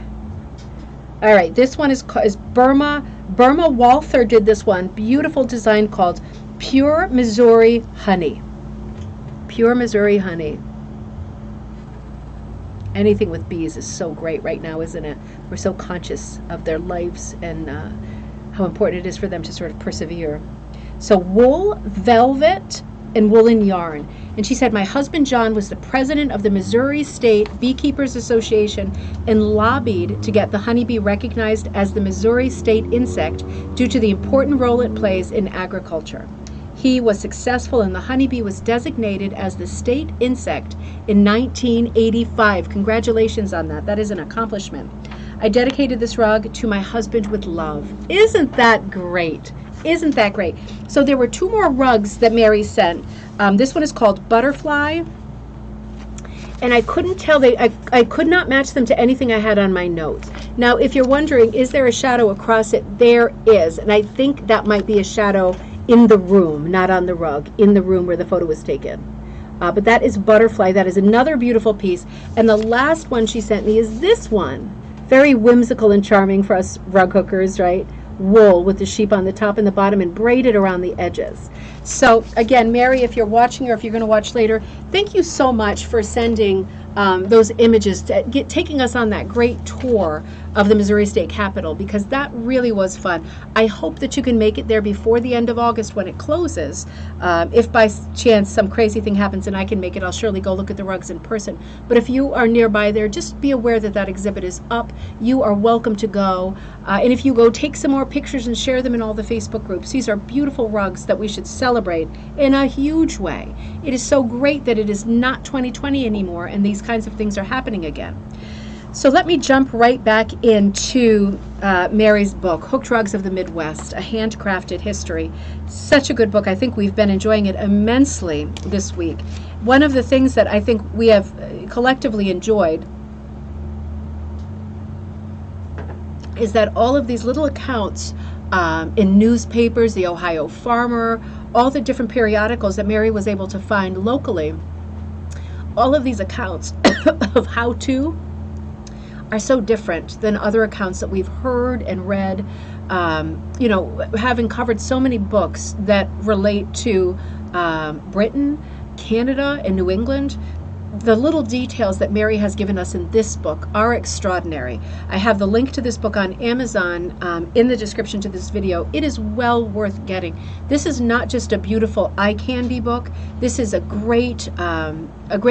All right, this one is Burma. Burma Walther did this one. Beautiful design called Pure Missouri Honey. Pure Missouri Honey. Anything with bees is so great right now, isn't it? We're so conscious of their lives and how important it is for them to sort of persevere. So wool, velvet, and woolen yarn. And she said, my husband John was the president of the Missouri State Beekeepers Association and lobbied to get the honeybee recognized as the Missouri state insect due to the important role it plays in agriculture. He was successful and the honeybee was designated as the state insect in 1985. Congratulations on that. That is an accomplishment. I dedicated this rug to my husband with love. Isn't that great? Isn't that great? So there were two more rugs that Mary sent. This one is called Butterfly. And I couldn't tell, I could not match them to anything I had on my notes. Now, if you're wondering, is there a shadow across it? There is. And I think that might be a shadow in the room, not on the rug, in the room where the photo was taken. But that is Butterfly. That is another beautiful piece. And the last one she sent me is this one. Very whimsical and charming for us rug hookers, right? Wool with the sheep on the top and the bottom and braided around the edges. So again, Mary, if you're watching or if you're going to watch later, thank you so much for sending those images, taking us on that great tour of the Missouri State Capitol, because that really was fun. I hope that you can make it there before the end of August when it closes. If by chance some crazy thing happens and I can make it, I'll surely go look at the rugs in person. But if you are nearby there, just be aware that that exhibit is up. You are welcome to go. And if you go, take some more pictures and share them in all the Facebook groups. These are beautiful rugs that we should celebrate in a huge way. It is so great that it is not 2020 anymore and these kinds of things are happening again. So let me jump right back into Mary's book, Hooked Rugs of the Midwest, A Handcrafted History. Such a good book. I think we've been enjoying it immensely this week. One of the things that I think we have collectively enjoyed is that all of these little accounts in newspapers, the Ohio Farmer, all the different periodicals that Mary was able to find locally, all of these accounts of how-to are so different than other accounts that we've heard and read. You know, having covered so many books that relate to Britain, Canada, and New England, the little details that Mary has given us in this book are extraordinary. I have the link to this book on Amazon in the description to this video. It is well worth getting. This is not just a beautiful eye candy book. This is a great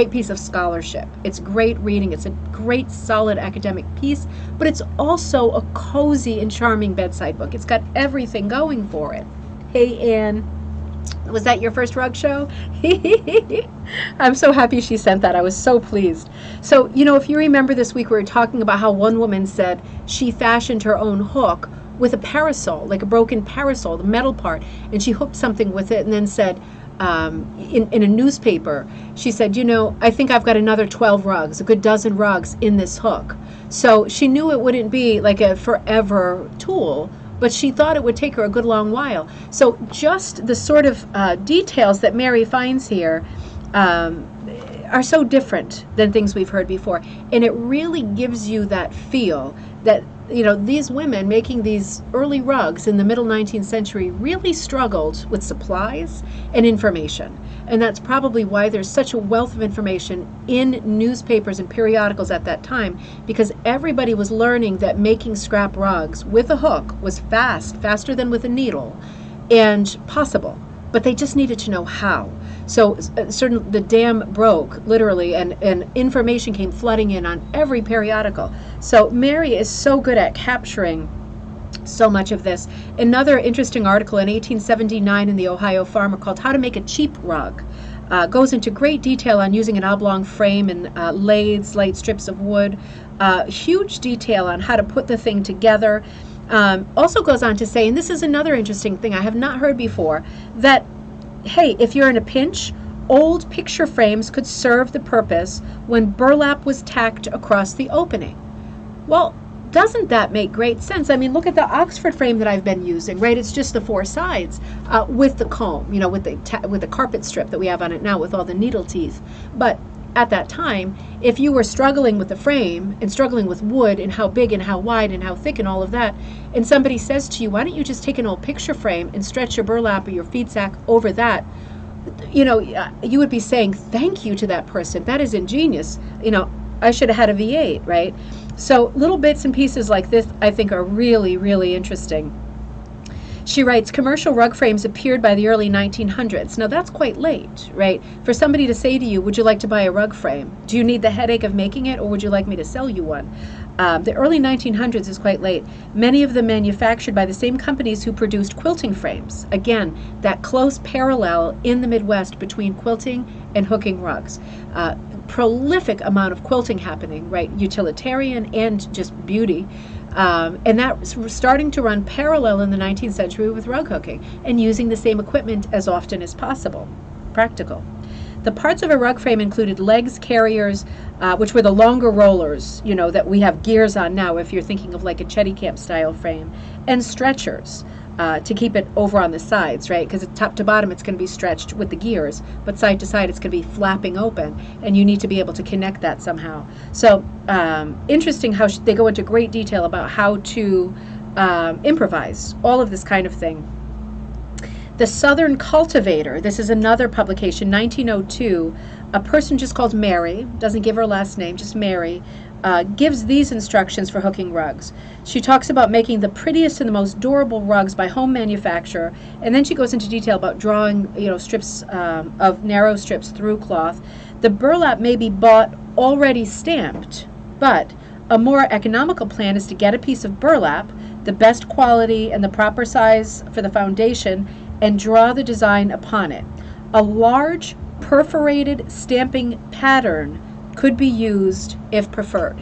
piece of scholarship. It's great reading. It's a great solid academic piece, but it's also a cozy and charming bedside book. It's got everything going for it. Hey, Anne. Was that your first rug show? I'm so happy she sent that. I was so pleased. So, you know, if you remember this week, we were talking about how one woman said she fashioned her own hook with a parasol, like a broken parasol, the metal part, and she hooked something with it and then said, in a newspaper. She said, I think I've got another 12 rugs, a good dozen rugs in this hook. So she knew it wouldn't be like a forever tool, but she thought it would take her a good long while. So just the sort of details that Mary finds here are so different than things we've heard before. And it really gives you that feel that, these women making these early rugs in the middle 19th century really struggled with supplies and information. And that's probably why there's such a wealth of information in newspapers and periodicals at that time, because everybody was learning that making scrap rugs with a hook was faster than with a needle, and possible. But they just needed to know how. So certainly the dam broke, literally, and information came flooding in on every periodical. So Mary is so good at capturing so much of this. Another interesting article in 1879 in the Ohio Farmer called How to Make a Cheap Rug goes into great detail on using an oblong frame and lathes, light strips of wood, huge detail on how to put the thing together. Also goes on to say, and this is another interesting thing I have not heard before, that hey, if you're in a pinch, old picture frames could serve the purpose when burlap was tacked across the opening. Well, doesn't that make great sense? I mean, look at the Oxford frame that I've been using, right? It's just the four sides with the comb, with the carpet strip that we have on it now with all the needle teeth. But at that time, if you were struggling with the frame and struggling with wood and how big and how wide and how thick and all of that, and somebody says to you, why don't you just take an old picture frame and stretch your burlap or your feed sack over that, you would be saying thank you to that person. That is ingenious. I should have had a V8, right? So little bits and pieces like this, I think, are really, really interesting. She writes, commercial rug frames appeared by the early 1900s. Now that's quite late, right? For somebody to say to you, would you like to buy a rug frame? Do you need the headache of making it, or would you like me to sell you one? The early 1900s is quite late. Many of them manufactured by the same companies who produced quilting frames. Again, that close parallel in the Midwest between quilting and hooking rugs. Prolific amount of quilting happening, right? Utilitarian and just beauty. And that was starting to run parallel in the 19th century with rug hooking and using the same equipment as often as possible. Practical. The parts of a rug frame included legs, carriers, which were the longer rollers, that we have gears on now if you're thinking of like a Chetty Camp style frame, and stretchers to keep it over on the sides, right? Because top to bottom it's going to be stretched with the gears, but side to side it's going to be flapping open, and you need to be able to connect that somehow. So interesting how they go into great detail about how to improvise all of this kind of thing. The Southern Cultivator, this is another publication, 1902. A person just called Mary, doesn't give her last name, just Mary, gives these instructions for hooking rugs. She talks about making the prettiest and the most durable rugs by home manufacture, and then she goes into detail about drawing, strips of narrow strips through cloth. The burlap may be bought already stamped, but a more economical plan is to get a piece of burlap, the best quality and the proper size for the foundation, and draw the design upon it. A large perforated stamping pattern could be used if preferred.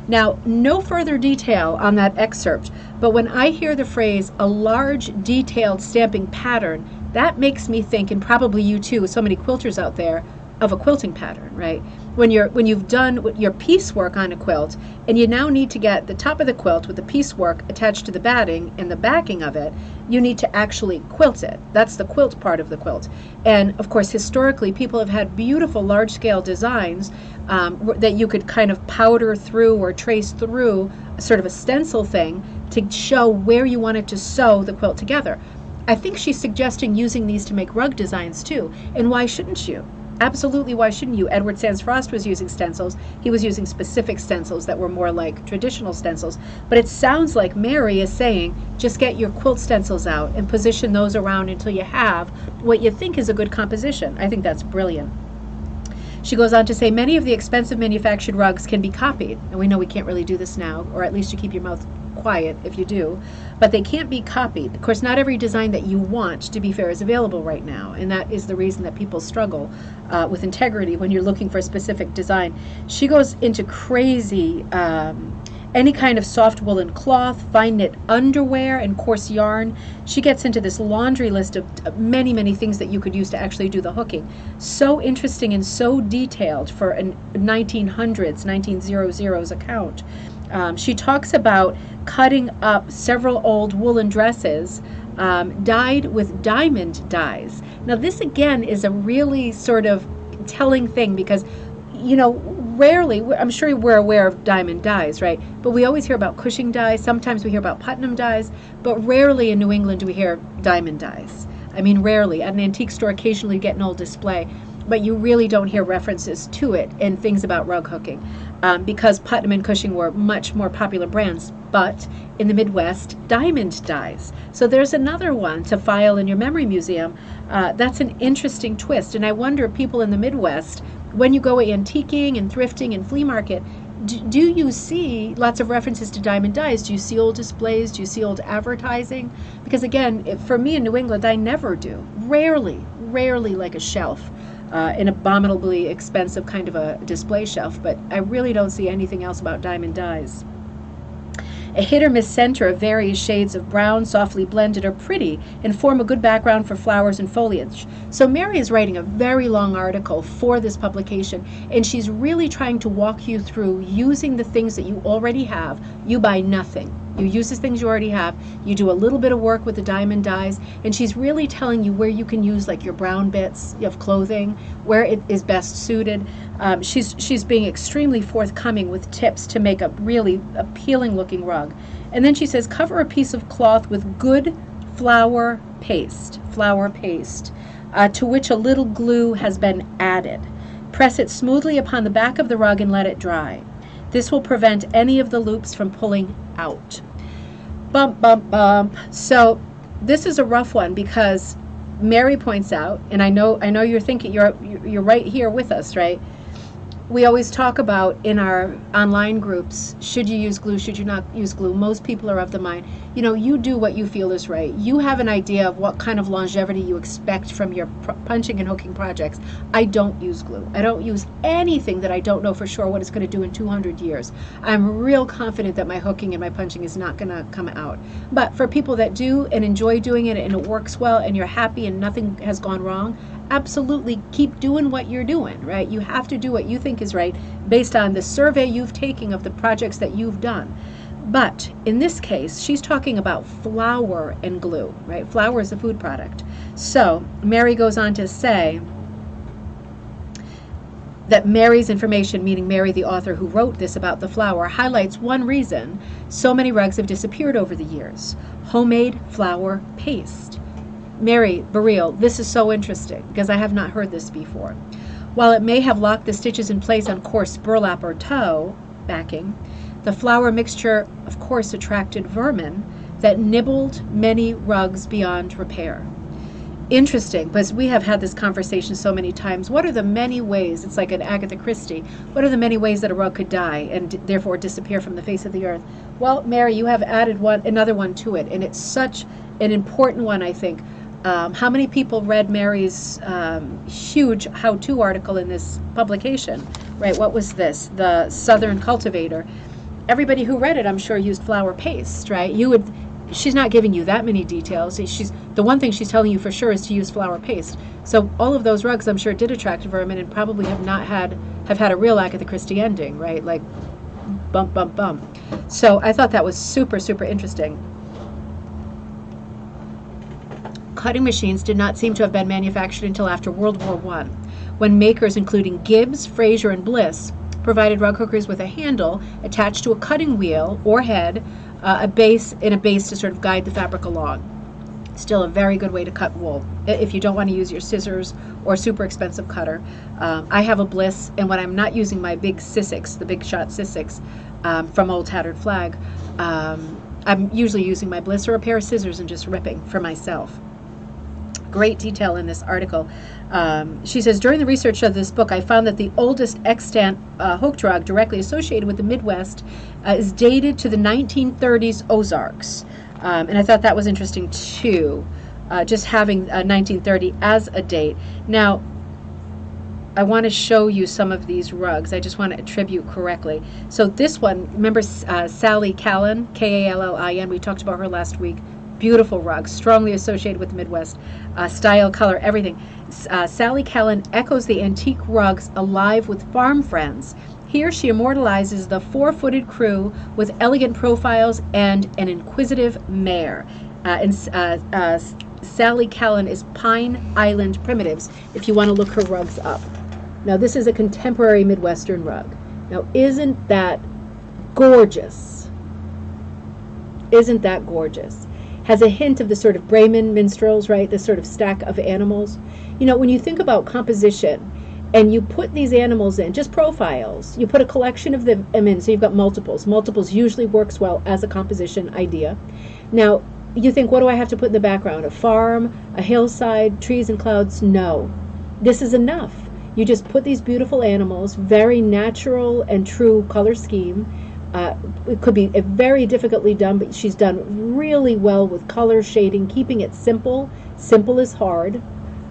Now, no further detail on that excerpt, but when I hear the phrase a large detailed stamping pattern, that makes me think, and probably you too, so many quilters out there, of a quilting pattern, right? When you've done your piecework on a quilt, and you now need to get the top of the quilt with the piecework attached to the batting and the backing of it, you need to actually quilt it. That's the quilt part of the quilt. And of course, historically, people have had beautiful large-scale designs that you could kind of powder through or trace through, sort of a stencil thing, to show where you wanted to sew the quilt together. I think she's suggesting using these to make rug designs too. And why shouldn't you? Absolutely, why shouldn't you? Edward Sands Frost was using stencils. He was using specific stencils that were more like traditional stencils. But it sounds like Mary is saying, just get your quilt stencils out and position those around until you have what you think is a good composition. I think that's brilliant. She goes on to say, many of the expensive manufactured rugs can be copied. And we know we can't really do this now, or at least you keep your mouth quiet if you do, but they can't be copied. Of course, not every design that you want, to be fair, is available right now, and that is the reason that people struggle with integrity when you're looking for a specific design. She goes into crazy any kind of soft woolen cloth, fine knit underwear, and coarse yarn. She gets into this laundry list of many, many things that you could use to actually do the hooking. So interesting and so detailed for a 1900s account. She talks about cutting up several old woolen dresses dyed with diamond dyes. Now this again is a really sort of telling thing, because rarely, I'm sure we're aware of diamond dyes, right? But we always hear about Cushing dyes. Sometimes we hear about Putnam dyes, but rarely in New England do we hear diamond dyes. I mean, rarely. At an antique store, occasionally you get an old display, but you really don't hear references to it in things about rug hooking, because Putnam and Cushing were much more popular brands. But in the Midwest, diamond dyes. So there's another one to file in your memory museum. That's an interesting twist. And I wonder, people in the Midwest, when you go antiquing and thrifting and flea market, do you see lots of references to diamond dyes? Do you see old displays? Do you see old advertising? Because again, for me in New England, I never do. Rarely like a shelf, an abominably expensive kind of a display shelf, but I really don't see anything else about diamond dyes. A hit or miss center of various shades of brown, softly blended, are pretty and form a good background for flowers and foliage. So Mary is writing a very long article for this publication, and she's really trying to walk you through using the things that you already have. You buy nothing. You use the things you already have. You do a little bit of work with the diamond dyes, and she's really telling you where you can use like your brown bits of clothing, where it is best suited. She's being extremely forthcoming with tips to make a really appealing looking rug. And then she says, cover a piece of cloth with good flour paste, to which a little glue has been added. Press it smoothly upon the back of the rug and let it dry. This will prevent any of the loops from pulling out. Bump, bump, bump. So this is a rough one, because Mary points out, and I know you're thinking, you're right here with us, right? We always talk about in our online groups, should you use glue, should you not use glue? Most people are of the mind, you do what you feel is right. You have an idea of what kind of longevity you expect from your punching and hooking projects. I don't use glue. I don't use anything that I don't know for sure what it's going to do in 200 years. I'm real confident that my hooking and my punching is not going to come out. But for people that do and enjoy doing it and it works well and you're happy and nothing has gone wrong, absolutely keep doing what you're doing, right? You have to do what you think is right based on the survey you've taken of the projects that you've done. But in this case, she's talking about flour and glue, right? Flour is a food product. So Mary goes on to say that Mary's information, meaning Mary, the author who wrote this about the flour, highlights one reason so many rugs have disappeared over the years: homemade flour paste. Mary Burrell, this is so interesting because I have not heard this before. While it may have locked the stitches in place on coarse burlap or tow backing, the flour mixture, of course, attracted vermin that nibbled many rugs beyond repair. Interesting, because we have had this conversation so many times. What are the many ways, it's like an Agatha Christie, what are the many ways that a rug could die and therefore disappear from the face of the earth? Well, Mary, you have added another one to it, and it's such an important one, I think. How many people read Mary's huge how-to article in this publication, right? What was this? The Southern Cultivator. Everybody who read it, I'm sure, used flour paste, right? She's not giving you that many details. The one thing she's telling you for sure is to use flour paste. So all of those rugs, I'm sure, did attract vermin and probably have had a real Agatha Christie ending, right? Like bump, bump, bump. So I thought that was super, super interesting. Cutting machines did not seem to have been manufactured until after World War I, when makers including Gibbs, Fraser, and Bliss provided rug hookers with a handle attached to a cutting wheel or head, a base to sort of guide the fabric along. Still a very good way to cut wool if you don't want to use your scissors or super expensive cutter. I have a Bliss, and when I'm not using my big Sissix, the Big Shot Sissix from Old Tattered Flag, I'm usually using my Bliss or a pair of scissors and just ripping for myself. Great detail in this article. She says, during the research of this book, I found that the oldest extant hooked rug directly associated with the Midwest is dated to the 1930s Ozarks. And I thought that was interesting too, just having 1930 as a date. Now, I want to show you some of these rugs. I just want to attribute correctly. So this one, remember Sally Callan, Kallin? We talked about her last week. Beautiful rug, strongly associated with the Midwest. Style, color, everything. Sally Callan echoes the antique rugs alive with farm friends. Here she immortalizes the four-footed crew with elegant profiles and an inquisitive mare. Sally Callan is Pine Island Primitives, if you want to look her rugs up. Now this is a contemporary Midwestern rug. Now isn't that gorgeous? Isn't that gorgeous? Has a hint of the sort of Bremen minstrels, right? This sort of stack of animals. You know, when you think about composition and you put these animals in, just profiles, you put a collection of them in, so you've got multiples. Multiples usually works well as a composition idea. Now, you think, what do I have to put in the background? A farm, a hillside, trees and clouds? No. This is enough. You just put these beautiful animals, very natural and true color scheme. It could be very difficultly done, but she's done really well with color shading, keeping it simple. Simple is hard.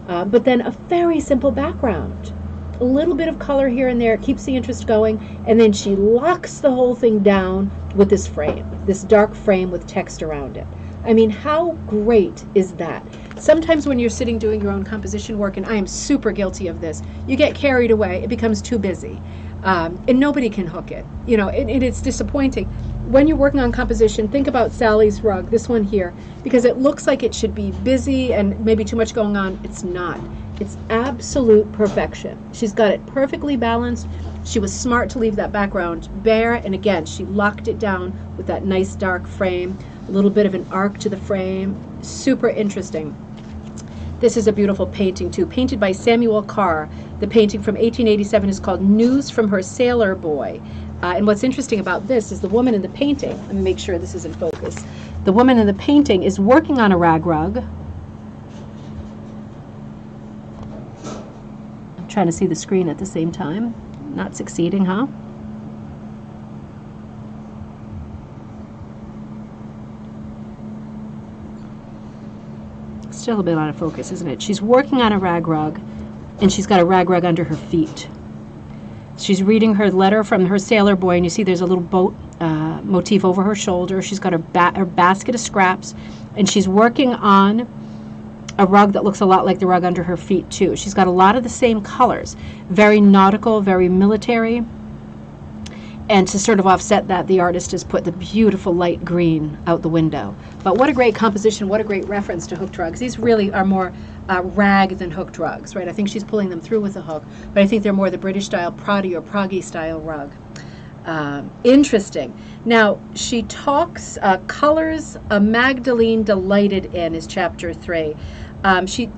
But then a very simple background. A little bit of color here and there, it keeps the interest going, and then she locks the whole thing down with this frame, this dark frame with text around it. I mean, how great is that? Sometimes when you're sitting doing your own composition work, and I am super guilty of this, you get carried away, it becomes too busy, and nobody can hook it, you know, and it's disappointing. When you're working on composition, think about Sally's rug, this one here, because it looks like it should be busy and maybe too much going on. It's not. It's absolute perfection. She's got it perfectly balanced. She was smart to leave that background bare, and again, she locked it down with that nice dark frame, a little bit of an arc to the frame. Super interesting. This is a beautiful painting too, painted by Samuel Carr. The painting from 1887 is called News from Her Sailor Boy. And what's interesting about this is the woman in the painting, let me make sure this is in focus. The woman in the painting is working on a rag rug. I'm trying to see the screen at the same time. Not succeeding, huh? Still a bit out of focus, isn't it? She's working on a rag rug, and she's got a rag rug under her feet. She's reading her letter from her sailor boy, and you see there's a little boat motif over her shoulder. She's got her basket of scraps, and she's working on a rug that looks a lot like the rug under her feet too. She's got a lot of the same colors, very nautical, very military. And to sort of offset that, the artist has put the beautiful light green out the window. But what a great composition, what a great reference to hooked rugs. These really are more rag than hooked rugs, right? I think she's pulling them through with a hook, but I think they're more the British style Proddy or Proggy style rug. Interesting. Now, she talks, colors Magdalene delighted in is chapter 3.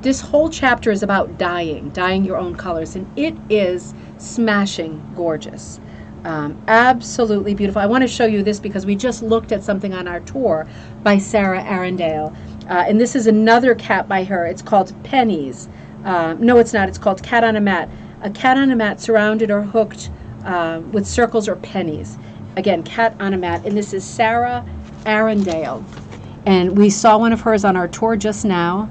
This whole chapter is about dyeing your own colors, and it is smashing gorgeous. Absolutely beautiful. I want to show you this because we just looked at something on our tour by Sarah Arundel. And this is another cat by her. It's called Pennies. No, it's not. It's called Cat on a Mat. A cat on a mat surrounded or hooked with circles or pennies. Again, cat on a mat. And this is Sarah Arundel. And we saw one of hers on our tour just now.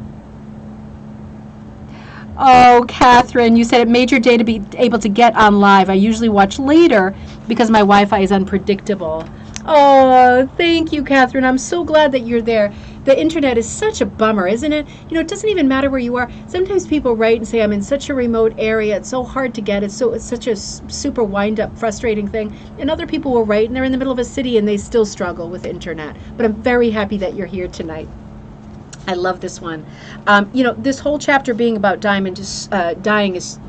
Oh, Catherine, you said it made your day to be able to get on live. I usually watch later because my Wi-Fi is unpredictable. Oh, thank you, Catherine. I'm so glad that you're there. The internet is such a bummer, isn't it? You know, it doesn't even matter where you are. Sometimes people write and say, I'm in such a remote area. It's so hard to get. It's such a super wind-up, frustrating thing. And other people will write, and they're in the middle of a city, and they still struggle with internet. But I'm very happy that you're here tonight. I love this one. You know, this whole chapter being about dyeing is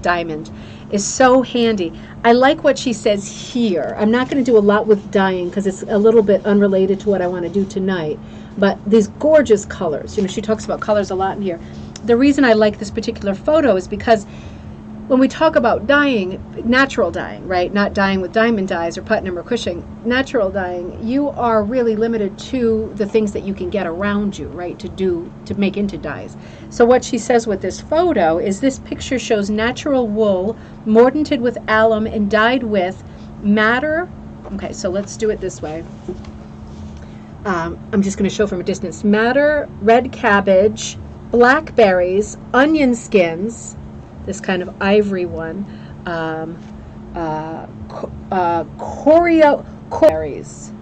diamond is so handy. I like what she says here. I'm not going to do a lot with dyeing because it's a little bit unrelated to what I want to do tonight. But these gorgeous colors, you know, she talks about colors a lot in here. The reason I like this particular photo is because when we talk about dyeing, natural dyeing, right? Not dyeing with diamond dyes or Putnam or Cushing, natural dyeing, you are really limited to the things that you can get around you, right? To make into dyes. So what she says with this photo is this picture shows natural wool mordanted with alum and dyed with madder. Okay, so let's do it this way. I'm just going to show from a distance. Madder, red cabbage, blackberries, onion skins. this kind of ivory one. Coreoberries.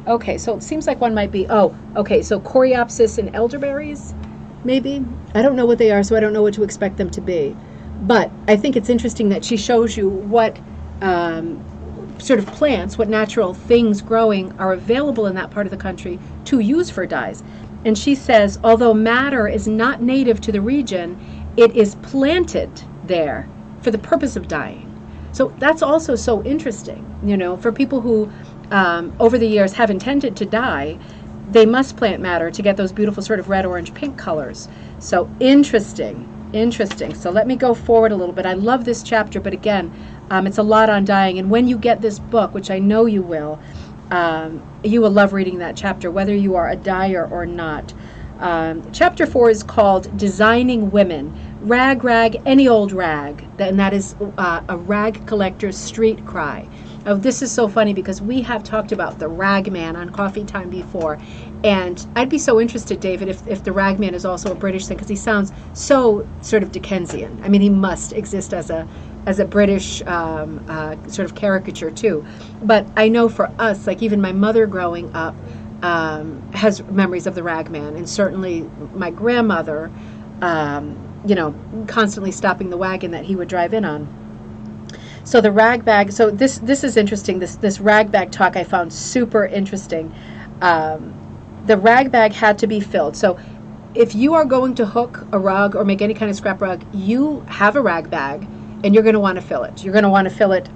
Okay, so it seems like one might be, oh, okay, so coreopsis and elderberries, maybe? I don't know what they are, so I don't know what to expect them to be. But I think it's interesting that she shows you what sort of plants, what natural things growing are available in that part of the country to use for dyes. And she says, although madder is not native to the region, it is planted there for the purpose of dyeing. So that's also so interesting, you know, for people who over the years have intended to dye, they must plant madder to get those beautiful sort of red, orange, pink colors. So interesting. So let me go forward a little bit. I love this chapter, but again, it's a lot on dyeing. And when you get this book, which I know you will love reading that chapter, whether you are a dyer or not. Chapter 4 is called Designing Women. Rag, any old rag. And that is a rag collector's street cry. Oh, this is so funny because we have talked about the rag man on Coffee Time before. And I'd be so interested, David, if the rag man is also a British thing, because he sounds so sort of Dickensian. I mean, he must exist as a British sort of caricature too. But I know for us, like even my mother growing up has memories of the rag man, and certainly my grandmother, you know, constantly stopping the wagon that he would drive in on. So the rag bag, so this is interesting. This rag bag talk I found super interesting. The rag bag had to be filled. So if you are going to hook a rug or make any kind of scrap rug, you have a rag bag and you're going to want to fill it. You're going to want to fill it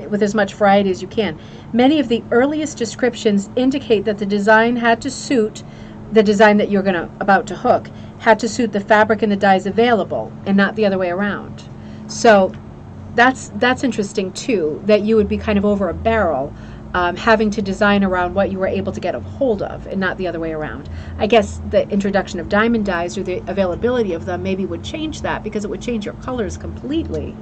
with as much variety as you can. Many of the earliest descriptions indicate that the design had to suit the design that you're about to hook, had to suit the fabric and the dyes available and not the other way around. So that's interesting too, that you would be kind of over a barrel having to design around what you were able to get a hold of and not the other way around. I guess the introduction of diamond dyes or the availability of them maybe would change that, because it would change your colors completely.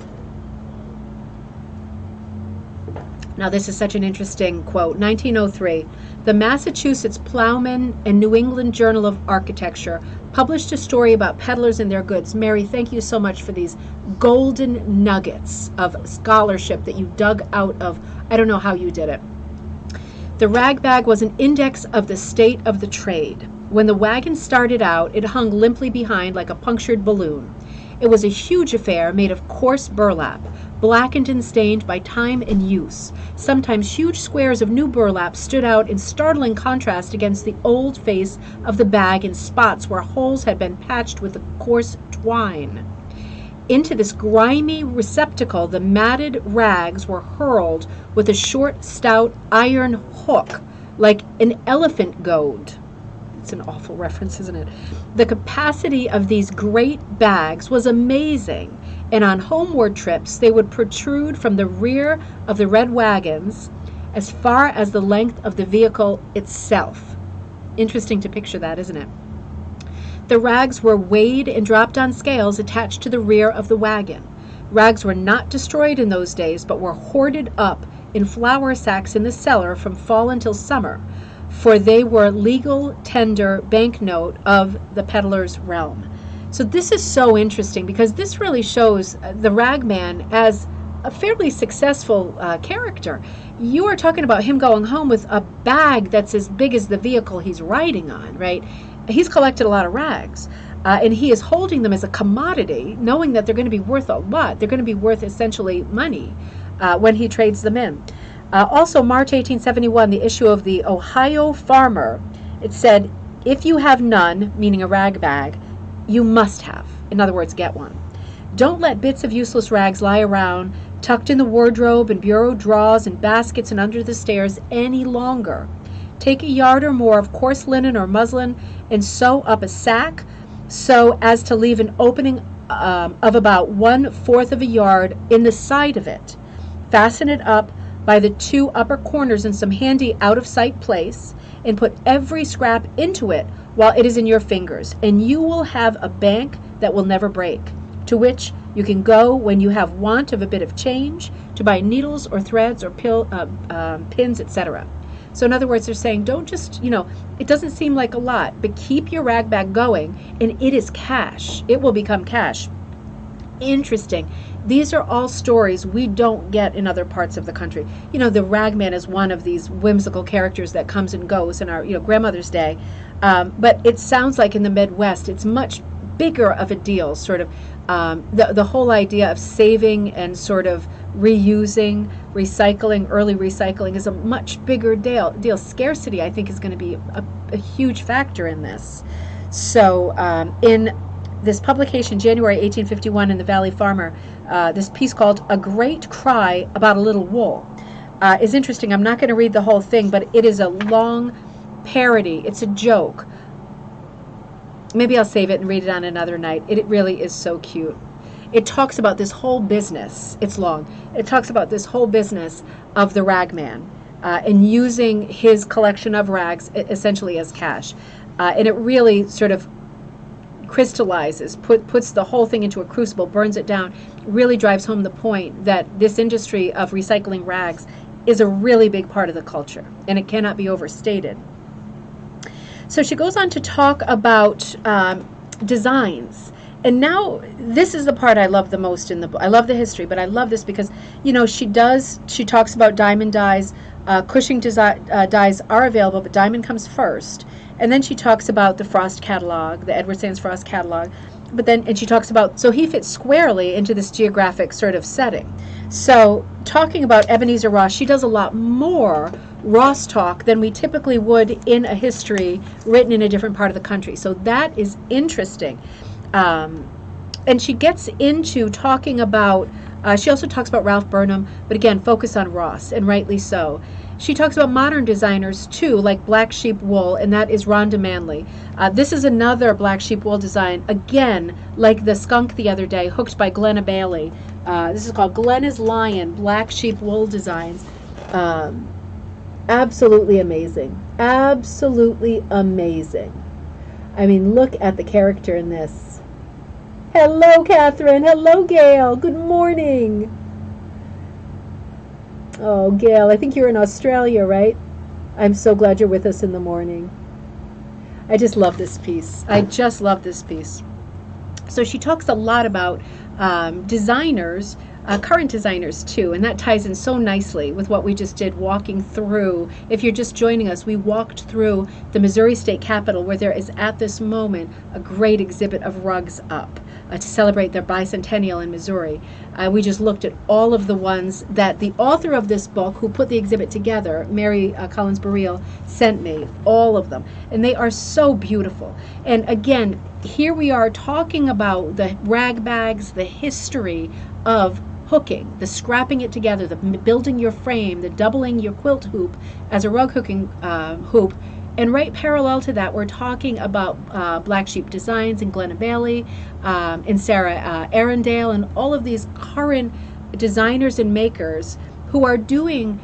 Now this is such an interesting quote. 1903, the Massachusetts Plowman and New England Journal of Architecture published a story about peddlers and their goods. Mary, thank you so much for these golden nuggets of scholarship that you dug out of. I don't know how you did it. The rag bag was an index of the state of the trade. When the wagon started out, it hung limply behind like a punctured balloon. It was a huge affair made of coarse burlap, blackened and stained by time and use. Sometimes huge squares of new burlap stood out in startling contrast against the old face of the bag in spots where holes had been patched with a coarse twine. Into this grimy receptacle, the matted rags were hurled with a short, stout iron hook, like an elephant goad. It's an awful reference, isn't it? The capacity of these great bags was amazing, and on homeward trips they would protrude from the rear of the red wagons as far as the length of the vehicle itself. Interesting to picture that, isn't it? The rags were weighed and dropped on scales attached to the rear of the wagon. Rags were not destroyed in those days, but were hoarded up in flour sacks in the cellar from fall until summer, for they were legal tender banknote of the peddler's realm. So this is so interesting, because this really shows the ragman as a fairly successful character. You are talking about him going home with a bag that's as big as the vehicle he's riding on, right? He's collected a lot of rags, and he is holding them as a commodity, knowing that they're going to be worth a lot. They're going to be worth essentially money when he trades them in. Also, March 1871, the issue of the Ohio Farmer, it said, if you have none, meaning a rag bag, you must have. In other words, get one. Don't let bits of useless rags lie around, tucked in the wardrobe and bureau drawers and baskets and under the stairs any longer. Take a yard or more of coarse linen or muslin and sew up a sack so as to leave an opening of about 1/4 of a yard in the side of it. Fasten it up by the two upper corners in some handy out-of-sight place, and put every scrap into it while it is in your fingers, and you will have a bank that will never break, to which you can go when you have want of a bit of change to buy needles or threads or pins, etc. So in other words, they're saying, don't just, it doesn't seem like a lot, but keep your rag bag going, and it is cash. It will become cash. interesting. These are all stories we don't get in other parts of the country. You know, the ragman is one of these whimsical characters that comes and goes in our, grandmother's day. But it sounds like in the Midwest, it's much bigger of a deal, sort of the whole idea of saving and sort of reusing, recycling, early recycling is a much bigger deal. Scarcity, I think, is going to be a huge factor in this. So in this publication, January 1851, in the Valley Farmer, this piece called A Great Cry About a Little Wool is interesting. I'm not going to read the whole thing, but it is a long parody. It's a joke. Maybe I'll save it and read it on another night. It really is so cute. It talks about this whole business. It's long. It talks about this whole business of the ragman and using his collection of rags essentially as cash. And it really sort of crystallizes, puts the whole thing into a crucible, burns it down, really drives home the point that this industry of recycling rags is a really big part of the culture, and it cannot be overstated. So she goes on to talk about designs. And now this is the part I love the most in the book. I love the history, but I love this because, she talks about diamond dyes. Cushing dyes are available, but diamond comes first. And then she talks about the Frost catalog, the Edward Sands Frost catalog. And she talks about, so he fits squarely into this geographic sort of setting. So talking about Ebenezer Ross, she does a lot more Ross talk than we typically would in a history written in a different part of the country. So that is interesting. And she gets into talking about, she also talks about Ralph Burnham, but again, focus on Ross, and rightly so. She talks about modern designers too, like Black Sheep Wool, and that is Rhonda Manley. This is another Black Sheep Wool design, again, like the skunk the other day, hooked by Glenna Bailey. This is called Glenna's Lion, Black Sheep Wool Designs. Absolutely amazing. Absolutely amazing. I mean, look at the character in this. Hello, Catherine. Hello, Gail. Good morning. Oh, Gail, I think you're in Australia, right? I'm so glad you're with us in the morning. I just love this piece. I just love this piece. So she talks a lot about designers, current designers too, and that ties in so nicely with what we just did, walking through. If you're just joining us, we walked through the Missouri State Capitol, where there is at this moment a great exhibit of rugs up to celebrate their bicentennial in Missouri. We just looked at all of the ones that the author of this book, who put the exhibit together, Mary Collins Burrell, sent me, all of them. And they are so beautiful. And again, here we are talking about the rag bags, the history of hooking, the scrapping it together, the building your frame, the doubling your quilt hoop as a rug hooking hoop. And right parallel to that, we're talking about Black Sheep Designs and Glenna Bailey and Sarah Arundel and all of these current designers and makers who are doing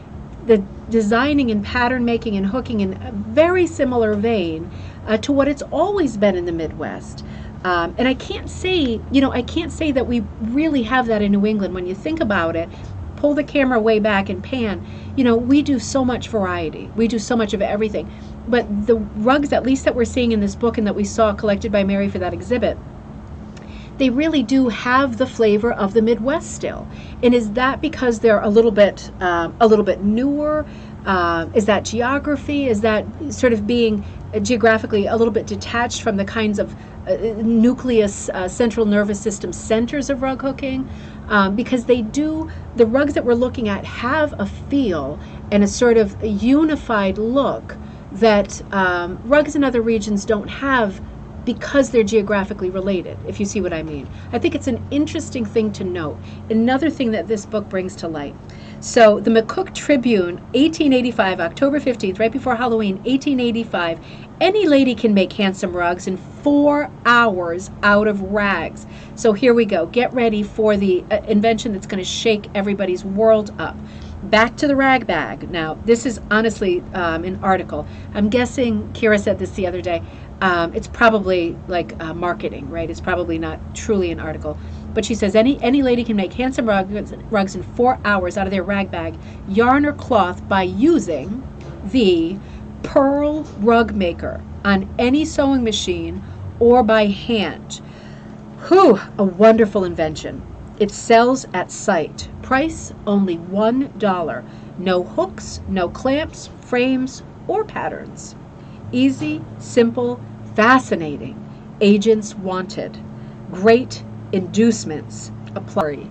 the designing and pattern making and hooking in a very similar vein to what it's always been in the Midwest. And I can't say that we really have that in New England. When you think about it, pull the camera way back and pan, we do so much variety. We do so much of everything. But the rugs, at least that we're seeing in this book and that we saw collected by Mary for that exhibit, they really do have the flavor of the Midwest still. And is that because they're a little bit newer? Is that geography? Is that sort of being geographically a little bit detached from the kinds of nucleus, central nervous system centers of rug hooking? Because the rugs that we're looking at have a feel and a sort of a unified look that rugs in other regions don't have, because they're geographically related, if you see what I mean. I think it's an interesting thing to note. Another thing that this book brings to light. So the McCook Tribune, 1885, October 15th, right before Halloween, 1885, any lady can make handsome rugs in 4 hours out of rags. So here we go. Get ready for the invention that's going to shake everybody's world up. Back to the rag bag. Now, this is honestly an article. I'm guessing, Kira said this the other day, it's probably like marketing, right? It's probably not truly an article. But she says any lady can make handsome rugs in 4 hours out of their rag bag, yarn or cloth, by using the Pearl Rug Maker on any sewing machine or by hand. Whew, a wonderful invention. It sells at sight. Price only $1. No hooks, no clamps, frames, or patterns. Easy, simple, fascinating. Agents wanted. Great inducements. Apply.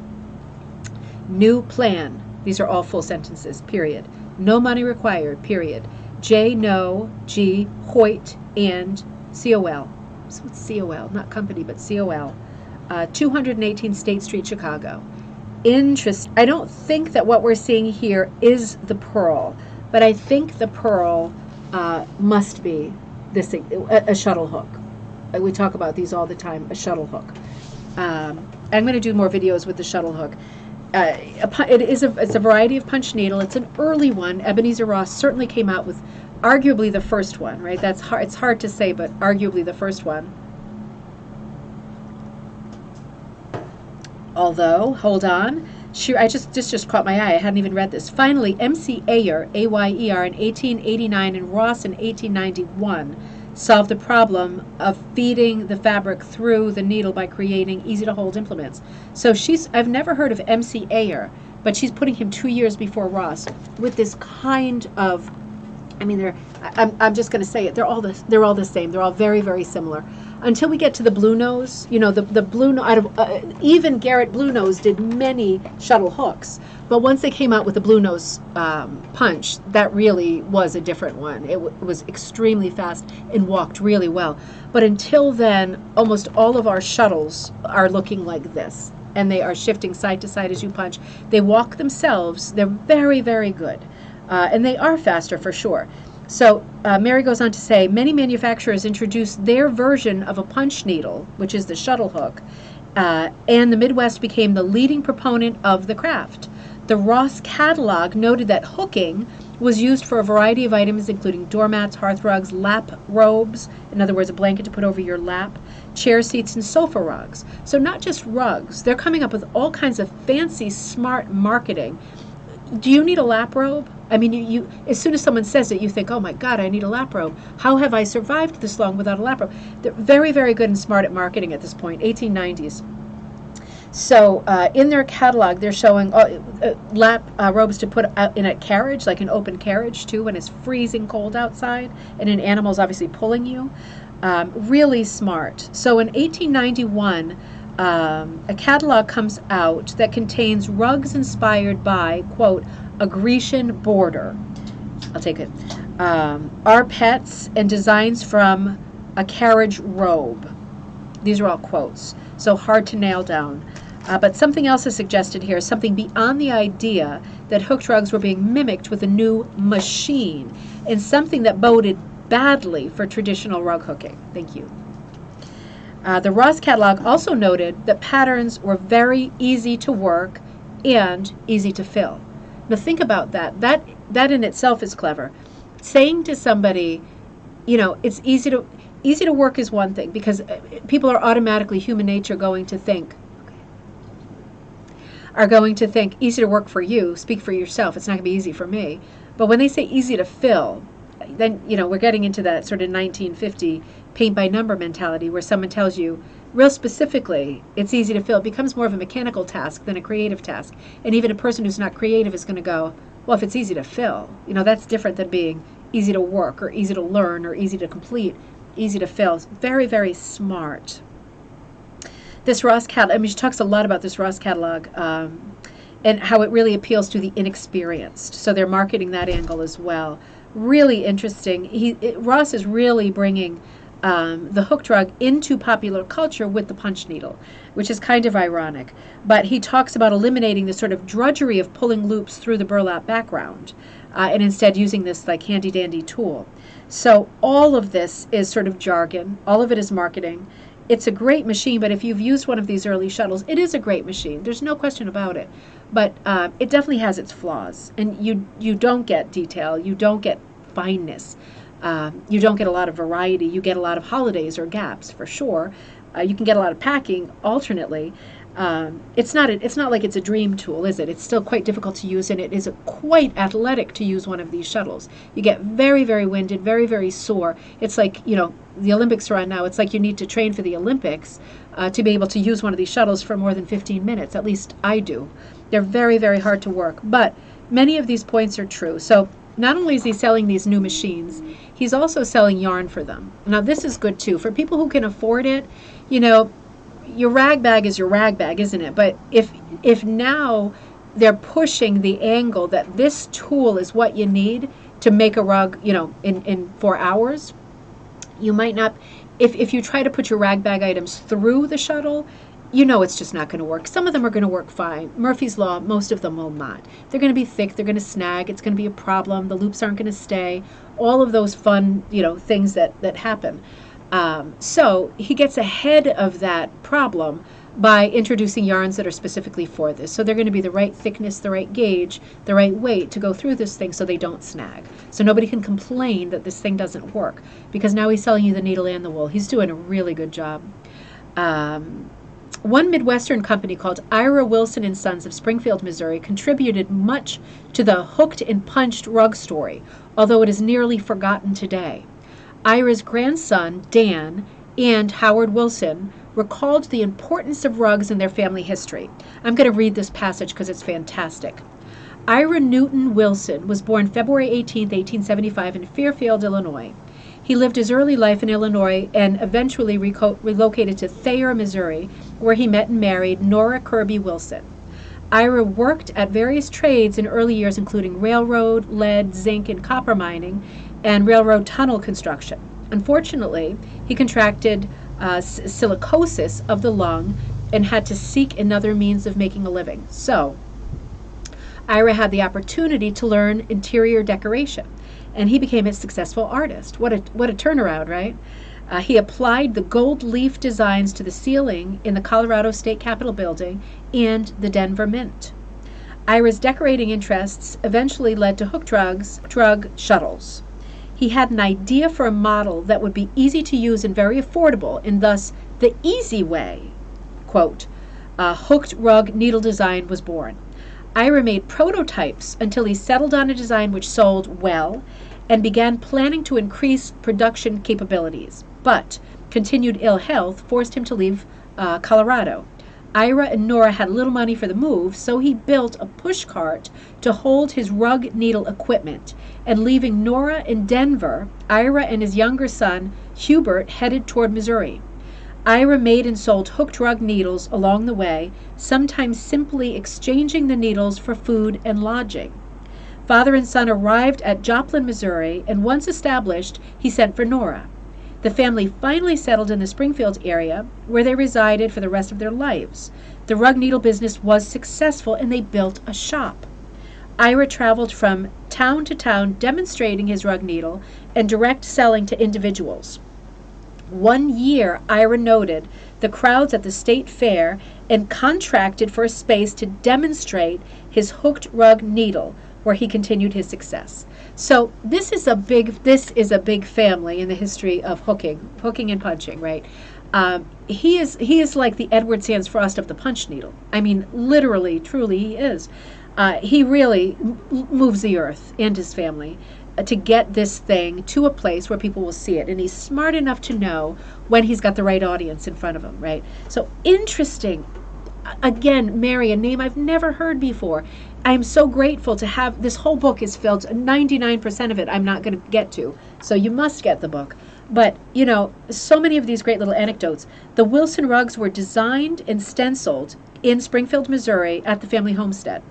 New plan. These are all full sentences, period. No money required, period. J, no, G, Hoyt, and COL. So it's COL, not company, but COL. 218 State Street, Chicago. Interesting. I don't think that what we're seeing here is the pearl, but I think the pearl must be this a shuttle hook. We talk about these all the time, a shuttle hook. I'm going to do more videos with the shuttle hook. It's a variety of punch needle. It's an early one. Ebenezer Ross certainly came out with arguably the first one, right? That's hard. It's hard to say, but arguably the first one. Although, hold on, just caught my eye. I hadn't even read this. Finally, M.C. Ayer, A-Y-E-R, in 1889 and Ross in 1891 solved the problem of feeding the fabric through the needle by creating easy-to-hold implements. So I've never heard of M.C. Ayer, but she's putting him 2 years before Ross with this kind of, I mean, I'm just going to say it, they're all the same. They're all very, very similar. Until we get to the Blue Nose, you know, the Blue Nose, even Garrett Blue Nose did many shuttle hooks. But once they came out with the Blue Nose punch, that really was a different one. It was extremely fast and walked really well. But until then, almost all of our shuttles are looking like this. And they are shifting side to side as you punch. They walk themselves. They're very, very good. And they are faster for sure. So Mary goes on to say, many manufacturers introduced their version of a punch needle, which is the shuttle hook, and the Midwest became the leading proponent of the craft. The Ross catalog noted that hooking was used for a variety of items, including doormats, hearth rugs, lap robes, in other words, a blanket to put over your lap, chair seats, and sofa rugs. So not just rugs. They're coming up with all kinds of fancy, smart marketing. Do you need a lap robe? I mean, you as soon as someone says it, you think, oh my God, I need a lap robe. How have I survived this long without a lap robe? They're very, very good and smart at marketing at this point, 1890s. So in their catalog, they're showing lap robes to put out in a carriage, like an open carriage too, when it's freezing cold outside, and an animal's obviously pulling you. Really smart. So in 1891, a catalog comes out that contains rugs inspired by, quote, a Grecian border. I'll take it. Our pets and designs from a carriage robe. These are all quotes, so hard to nail down. But something else is suggested here, something beyond the idea that hooked rugs were being mimicked with a new machine, and something that boded badly for traditional rug hooking. Thank you. The Ross catalog also noted that patterns were very easy to work and easy to fill. Now think about that. That in itself is clever. Saying to somebody, you know, it's easy to work is one thing, because people are automatically, human nature, going to think easy to work for you, speak for yourself, it's not going to be easy for me. But when they say easy to fill, then, you know, we're getting into that sort of 1950 paint by number mentality where someone tells you real specifically it's easy to fill. It becomes more of a mechanical task than a creative task. And even a person who's not creative is going to go, well, if it's easy to fill, you know, that's different than being easy to work or easy to learn or easy to complete. Easy to fill. It's very, very smart. This Ross catalog, I mean, she talks a lot about this Ross catalog and how it really appeals to the inexperienced. So they're marketing that angle as well. Really interesting. Ross is really bringing the hooked rug into popular culture with the punch needle, which is kind of ironic. But he talks about eliminating the sort of drudgery of pulling loops through the burlap background and instead using this like handy dandy tool. So all of this is sort of jargon. All of it is marketing. It's a great machine, but if you've used one of these early shuttles, it is a great machine. There's no question about it. But it definitely has its flaws. And you don't get detail. You don't get fineness. You don't get a lot of variety. You get a lot of holidays or gaps, for sure. You can get a lot of packing alternately. It's not like it's a dream tool, is it? It's still quite difficult to use, and it is quite athletic to use one of these shuttles. You get very, very winded, very, very sore. It's like, the Olympics are on now. It's like you need to train for the Olympics to be able to use one of these shuttles for more than 15 minutes. At least I do. They're very, very hard to work. But many of these points are true. So not only is he selling these new machines, he's also selling yarn for them. Now, this is good, too. For people who can afford it, your rag bag is your rag bag, isn't it? But if now they're pushing the angle that this tool is what you need to make a rug, in 4 hours, you might not, if you try to put your rag bag items through the shuttle, it's just not going to work. Some of them are going to work fine. Murphy's Law, most of them will not. They're going to be thick. They're going to snag. It's going to be a problem. The loops aren't going to stay. All of those fun, things that happen. So he gets ahead of that problem by introducing yarns that are specifically for this. So they're going to be the right thickness, the right gauge, the right weight to go through this thing so they don't snag. So nobody can complain that this thing doesn't work, because now he's selling you the needle and the wool. He's doing a really good job. One Midwestern company called Ira Wilson and Sons of Springfield, Missouri, contributed much to the hooked and punched rug story, although it is nearly forgotten today. Ira's grandson, Dan, and Howard Wilson recalled the importance of rugs in their family history. I'm going to read this passage because it's fantastic. Ira Newton Wilson was born February 18, 1875 in Fairfield, Illinois. He lived his early life in Illinois and eventually relocated to Thayer, Missouri, where he met and married Nora Kirby Wilson. Ira worked at various trades in early years, including railroad, lead, zinc, and copper mining, and railroad tunnel construction. Unfortunately, he contracted silicosis of the lung and had to seek another means of making a living. So, Ira had the opportunity to learn interior decoration, and he became a successful artist. What a turnaround, right? He applied the gold leaf designs to the ceiling in the Colorado State Capitol building and the Denver Mint. Ira's decorating interests eventually led to hooked drug shuttles. He had an idea for a model that would be easy to use and very affordable, and thus the easy way, quote, hooked rug needle design was born. Ira made prototypes until he settled on a design which sold well and began planning to increase production capabilities. But continued ill health forced him to leave Colorado. Ira and Nora had little money for the move, so he built a push cart to hold his rug needle equipment, and leaving Nora in Denver, Ira and his younger son, Hubert, headed toward Missouri. Ira made and sold hooked rug needles along the way, sometimes simply exchanging the needles for food and lodging. Father and son arrived at Joplin, Missouri, and once established, he sent for Nora. The family finally settled in the Springfield area, where they resided for the rest of their lives. The rug needle business was successful, and they built a shop. Ira traveled from town to town demonstrating his rug needle and direct selling to individuals. One year, Ira noted the crowds at the state fair and contracted for a space to demonstrate his hooked rug needle, where he continued his success. So this is a big family in the history of hooking and punching, right? He is like the Edward Sands Frost of the punch needle. I mean, literally, truly, he is. He really moves the earth and his family to get this thing to a place where people will see it. And he's smart enough to know when he's got the right audience in front of him, right? So interesting. Again, Mary, a name I've never heard before. I am so grateful to have, this whole book is filled, 99% of it I'm not going to get to, so you must get the book. But, so many of these great little anecdotes. The Wilson rugs were designed and stenciled in Springfield, Missouri at the family homestead.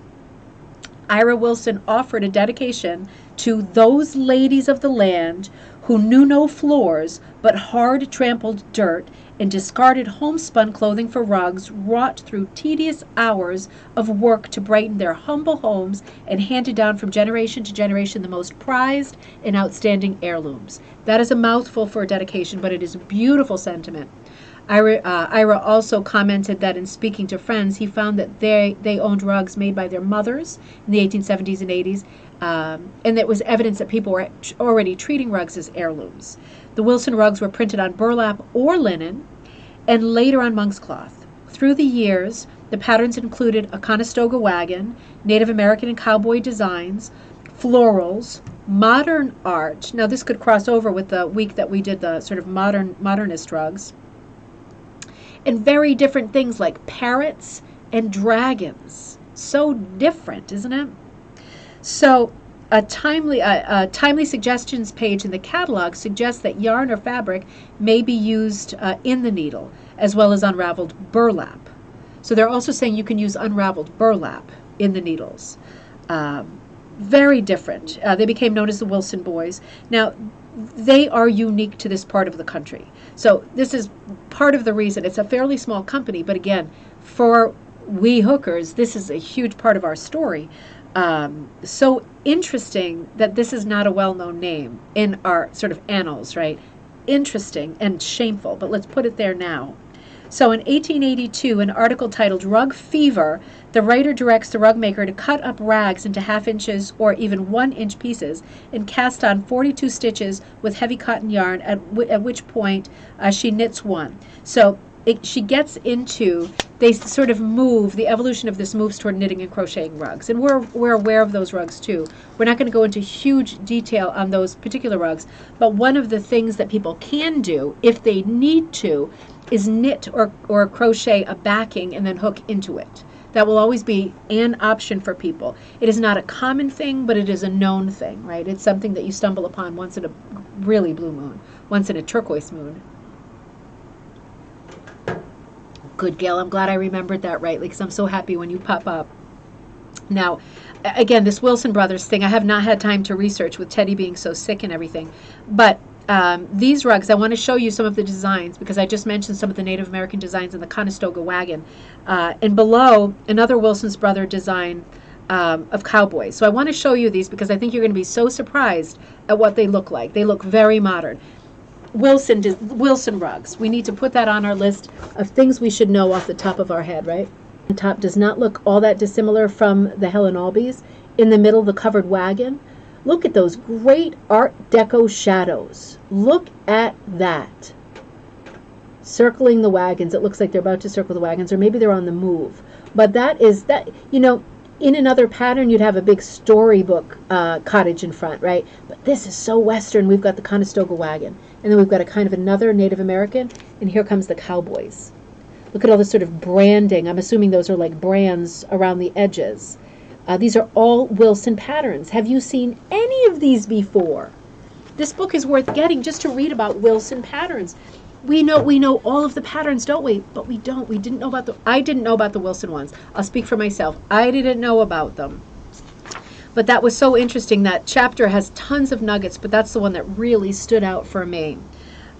Ira Wilson offered a dedication to those ladies of the land who knew no floors but hard trampled dirt and discarded homespun clothing for rugs wrought through tedious hours of work to brighten their humble homes and handed down from generation to generation the most prized and outstanding heirlooms. That is a mouthful for a dedication, but it is a beautiful sentiment. Ira also commented that in speaking to friends, he found that they owned rugs made by their mothers in the 1870s and 80s, and there was evidence that people were already treating rugs as heirlooms. The Wilson rugs were printed on burlap or linen, and later on monk's cloth. through the years, the patterns included a Conestoga wagon, Native American and cowboy designs, florals, modern art. Now this could cross over with the week that we did the sort of modernist rugs. And very different things like parrots and dragons. So different, isn't it? So a timely suggestions page in the catalog suggests that yarn or fabric may be used in the needle, as well as unraveled burlap. So they're also saying you can use unraveled burlap in the needles. Very different. They became known as the Wilson Boys. Now, they are unique to this part of the country. So this is part of the reason. It's a fairly small company, but again, for we hookers, this is a huge part of our story. So interesting that this is not a well-known name in our sort of annals, right? Interesting and shameful, but let's put it there now. So in 1882, an article titled Rug Fever, the writer directs the rug maker to cut up rags into 1/2 inches or even 1-inch pieces and cast on 42 stitches with heavy cotton yarn, at which point she knits one. So she gets into, they sort of move, the evolution of this moves toward knitting and crocheting rugs. And we're aware of those rugs too. We're not going to go into huge detail on those particular rugs, but one of the things that people can do, if they need to, is knit or crochet a backing and then hook into it. That will always be an option for people. It is not a common thing, but it is a known thing, right? It's something that you stumble upon once in a really blue moon, once in a turquoise moon. Good, Gail. I'm glad I remembered that rightly, because I'm so happy when you pop up. Now, again, this Wilson Brothers thing, I have not had time to research with Teddy being so sick and everything. But these rugs, I want to show you some of the designs, because I just mentioned some of the Native American designs in the Conestoga wagon. And below, another Wilson's brother design of cowboys. So I want to show you these because I think you're going to be so surprised at what they look like. They look very modern. Wilson rugs. We need to put that on our list of things we should know off the top of our head, right? The top does not look all that dissimilar from the Helen Albee's. In the middle, the covered wagon. Look at those great Art Deco shadows. Look at that. Circling the wagons. It looks like they're about to circle the wagons, or maybe they're on the move. But that is, that, you know, in another pattern, you'd have a big storybook cottage in front, right? But this is so Western. We've got the Conestoga wagon. And then we've got a kind of another Native American. And here comes the cowboys. Look at all this sort of branding. I'm assuming those are like brands around the edges. These are all Wilson patterns. Have you seen any of these before? This book is worth getting just to read about Wilson patterns. We know all of the patterns, don't we? But we don't. We didn't know about I didn't know about the Wilson ones. I'll speak for myself. I didn't know about them. But that was so interesting. That chapter has tons of nuggets, but that's the one that really stood out for me.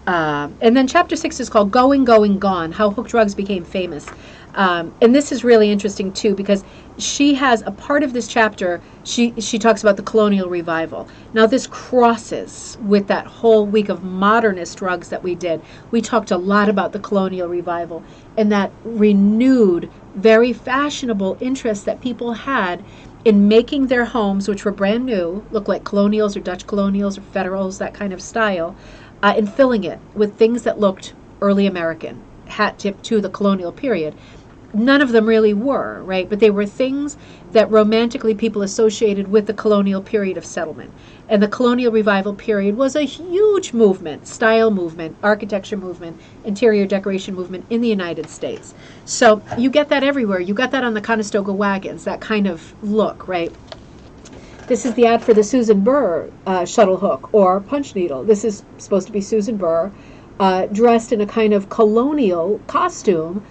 And then chapter 6 is called Going, Going, Gone, How Hooked Rugs Became Famous. And this is really interesting too, because she has a part of this chapter, she talks about the colonial revival. Now this crosses with that whole week of modernist rugs that we did. We talked a lot about the colonial revival and that renewed, very fashionable interest that people had in making their homes, which were brand new, look like colonials or Dutch colonials or federals, that kind of style, and filling it with things that looked early American, hat tip to the colonial period. None of them really were, right? But they were things that romantically people associated with the colonial period of settlement. And the colonial revival period was a huge movement, style movement, architecture movement, interior decoration movement in the United States. So you get that everywhere. You got that on the Conestoga wagons, that kind of look, right? This is the ad for the Susan Burr shuttle hook or punch needle. This is supposed to be Susan Burr dressed in a kind of colonial costume,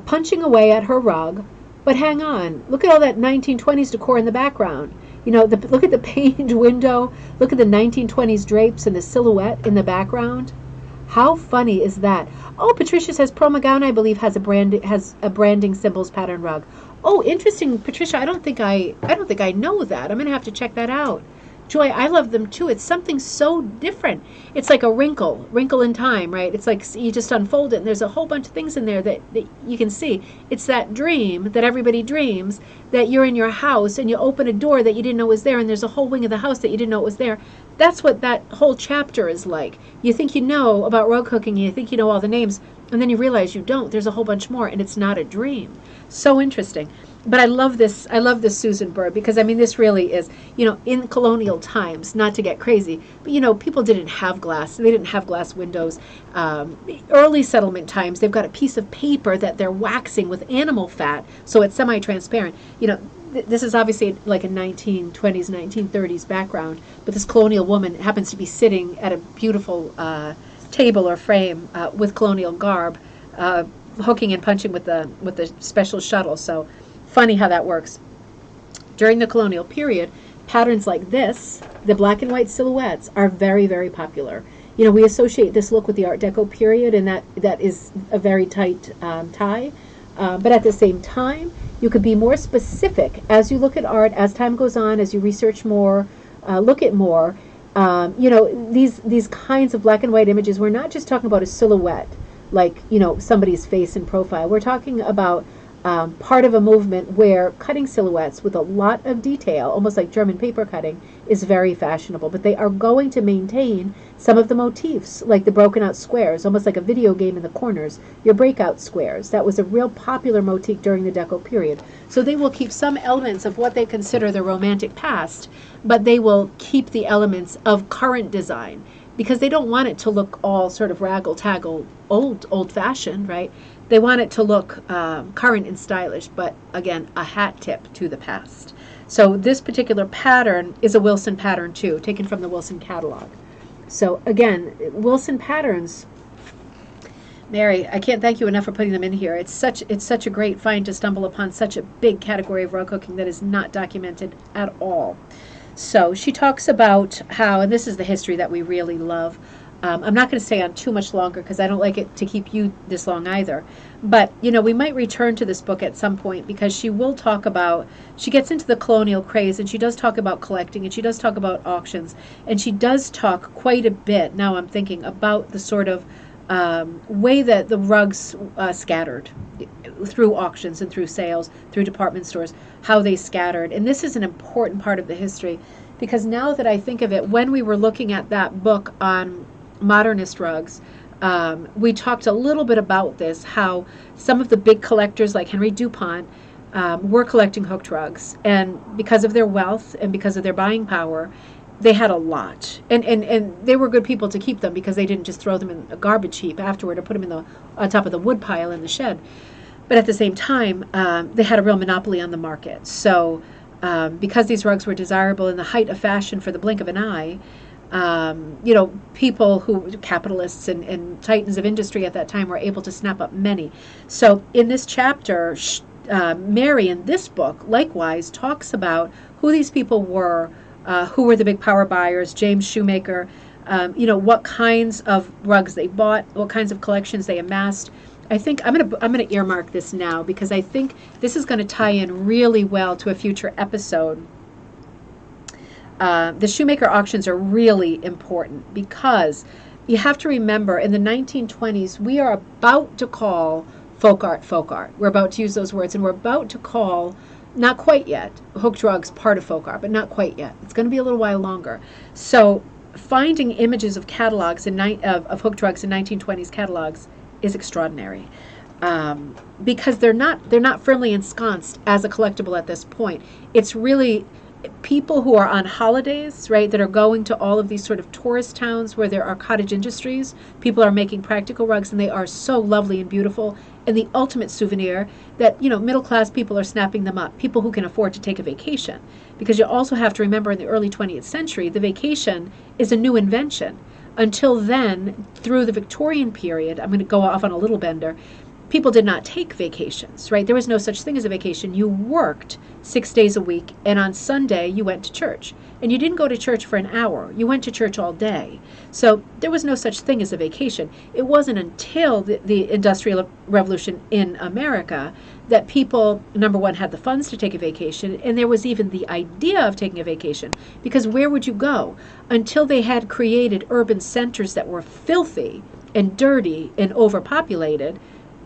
punching away at her rug. But hang on, look at all that 1920s decor in the background. You know, look at the paned window, look at the 1920s drapes and the silhouette in the background. How funny is that? Oh, Patricia says Pro Gown, I believe, has a branding symbols pattern rug. Oh, interesting, Patricia. I don't think I know that. I'm gonna have to check that out. Joy, I love them too. It's something so different. It's like a wrinkle in time, right? It's like you just unfold it, and there's a whole bunch of things in there that you can see. It's that dream that everybody dreams, that you're in your house and you open a door that you didn't know was there, and there's a whole wing of the house that you didn't know was there. That's what that whole chapter is like. You think you know about rug hooking, and you think you know all the names, and then you realize you don't. There's a whole bunch more, and it's not a dream. So interesting. But I love this Susan Bird, because I mean, this really is, in colonial times, not to get crazy, but people didn't have glass. They didn't have glass windows. Early settlement times, they've got a piece of paper that they're waxing with animal fat, so it's semi-transparent. This is obviously like a 1920s, 1930s background, but this colonial woman happens to be sitting at a beautiful table or frame with colonial garb, hooking and punching with the special shuttle. So funny how that works. During the colonial period, patterns like this, the black and white silhouettes, are very, very popular. We associate this look with the Art Deco period, and that is a very tight tie. But at the same time, you could be more specific as you look at art, as time goes on, as you research more, look at more. These kinds of black and white images, we're not just talking about a silhouette, like, somebody's face and profile. We're talking about part of a movement where cutting silhouettes with a lot of detail, almost like German paper cutting, is very fashionable. But they are going to maintain some of the motifs, like the broken out squares, almost like a video game in the corners, your breakout squares. That was a real popular motif during the Deco period. So they will keep some elements of what they consider the romantic past, but they will keep the elements of current design, because they don't want it to look all sort of raggle-taggle, old-fashioned, right? They want it to look current and stylish, but again, a hat tip to the past. So this particular pattern is a Wilson pattern too, taken from the Wilson catalog. So again, Wilson patterns, Mary, I can't thank you enough for putting them in here. It's such a great find to stumble upon such a big category of rug hooking that is not documented at all. So she talks about how, and this is the history that we really love. I'm not going to stay on too much longer because I don't like it to keep you this long either. But, we might return to this book at some point, because she will talk about, she gets into the colonial craze, and she does talk about collecting, and she does talk about auctions, and she does talk quite a bit, now I'm thinking, about the sort of way that the rugs scattered through auctions and through sales, through department stores, how they scattered. And this is an important part of the history, because now that I think of it, when we were looking at that book on modernist rugs, we talked a little bit about this, how some of the big collectors like Henry DuPont were collecting hooked rugs, and because of their wealth and because of their buying power, they had a lot, and they were good people to keep them, because they didn't just throw them in a garbage heap afterward or put them on top of the wood pile in the shed. But at the same time, they had a real monopoly on the market. So because these rugs were desirable in the height of fashion for the blink of an eye, people who, capitalists and titans of industry at that time, were able to snap up many. So in this chapter, Mary, in this book, likewise talks about who these people were, who were the big power buyers, James Shoemaker, what kinds of rugs they bought, what kinds of collections they amassed. I think I'm gonna earmark this now, because I think this is going to tie in really well to a future episode. The Shoemaker auctions are really important, because you have to remember, in the 1920s, we are about to call folk art. We're about to use those words, and we're about to call, not quite yet, hooked rugs part of folk art, but not quite yet. It's going to be a little while longer. So finding images of catalogs of hooked rugs in 1920s catalogs is extraordinary, because they're not firmly ensconced as a collectible at this point. It's really people who are on holidays, right, that are going to all of these sort of tourist towns where there are cottage industries. People are making practical rugs, and they are so lovely and beautiful, and the ultimate souvenir that, middle class people are snapping them up, people who can afford to take a vacation. Because you also have to remember, in the early 20th century, the vacation is a new invention. Until then, through the Victorian period, I'm going to go off on a little bender, people did not take vacations, right? There was no such thing as a vacation. You worked 6 days a week, and on Sunday you went to church. And you didn't go to church for an hour. You went to church all day. So there was no such thing as a vacation. It wasn't until the Industrial Revolution in America that people, number one, had the funds to take a vacation, and there was even the idea of taking a vacation. Because where would you go? Until they had created urban centers that were filthy and dirty and overpopulated,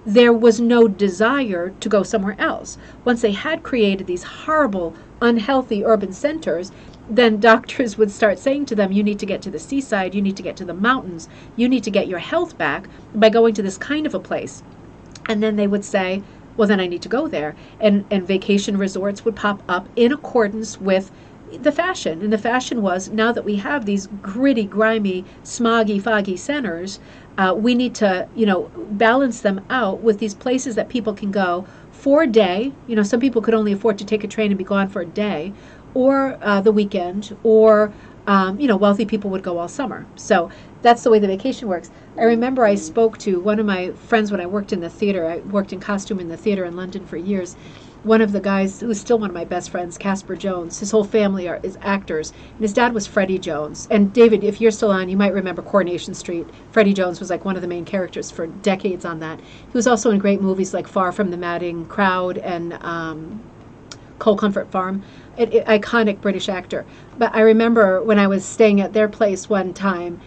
there was no desire to go somewhere else. Once they had created these horrible, unhealthy urban centers, then doctors would start saying to them, you need to get to the seaside, you need to get to the mountains, you need to get your health back by going to this kind of a place. And then they would say, well, then I need to go there. And vacation resorts would pop up in accordance with the fashion. And the fashion was, now that we have these gritty, grimy, smoggy, foggy centers, we need to, balance them out with these places that people can go for a day. Some people could only afford to take a train and be gone for a day, or the weekend, or, wealthy people would go all summer. So that's the way the vacation works. I remember I spoke to one of my friends when I worked in the theater. I worked in costume in the theater in London for years. One of the guys who's still one of my best friends, Casper Jones, his whole family is actors. And his dad was Freddie Jones. And David, if you're still on, you might remember Coronation Street. Freddie Jones was like one of the main characters for decades on that. He was also in great movies like Far From the Madding Crowd and Cold Comfort Farm. Iconic British actor. But I remember when I was staying at their place one time,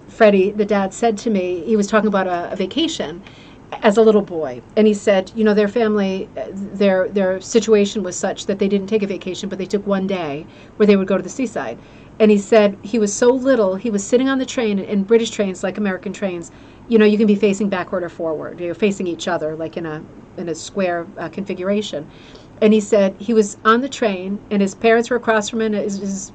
Freddie, the dad, said to me, he was talking about a vacation as a little boy, and he said, their family, their situation was such that they didn't take a vacation, but they took one day where they would go to the seaside. And he said he was so little, he was sitting on the train, in British trains like American trains, you can be facing backward or forward. You're facing each other like in a square configuration. And he said he was on the train, and his parents were across from him, his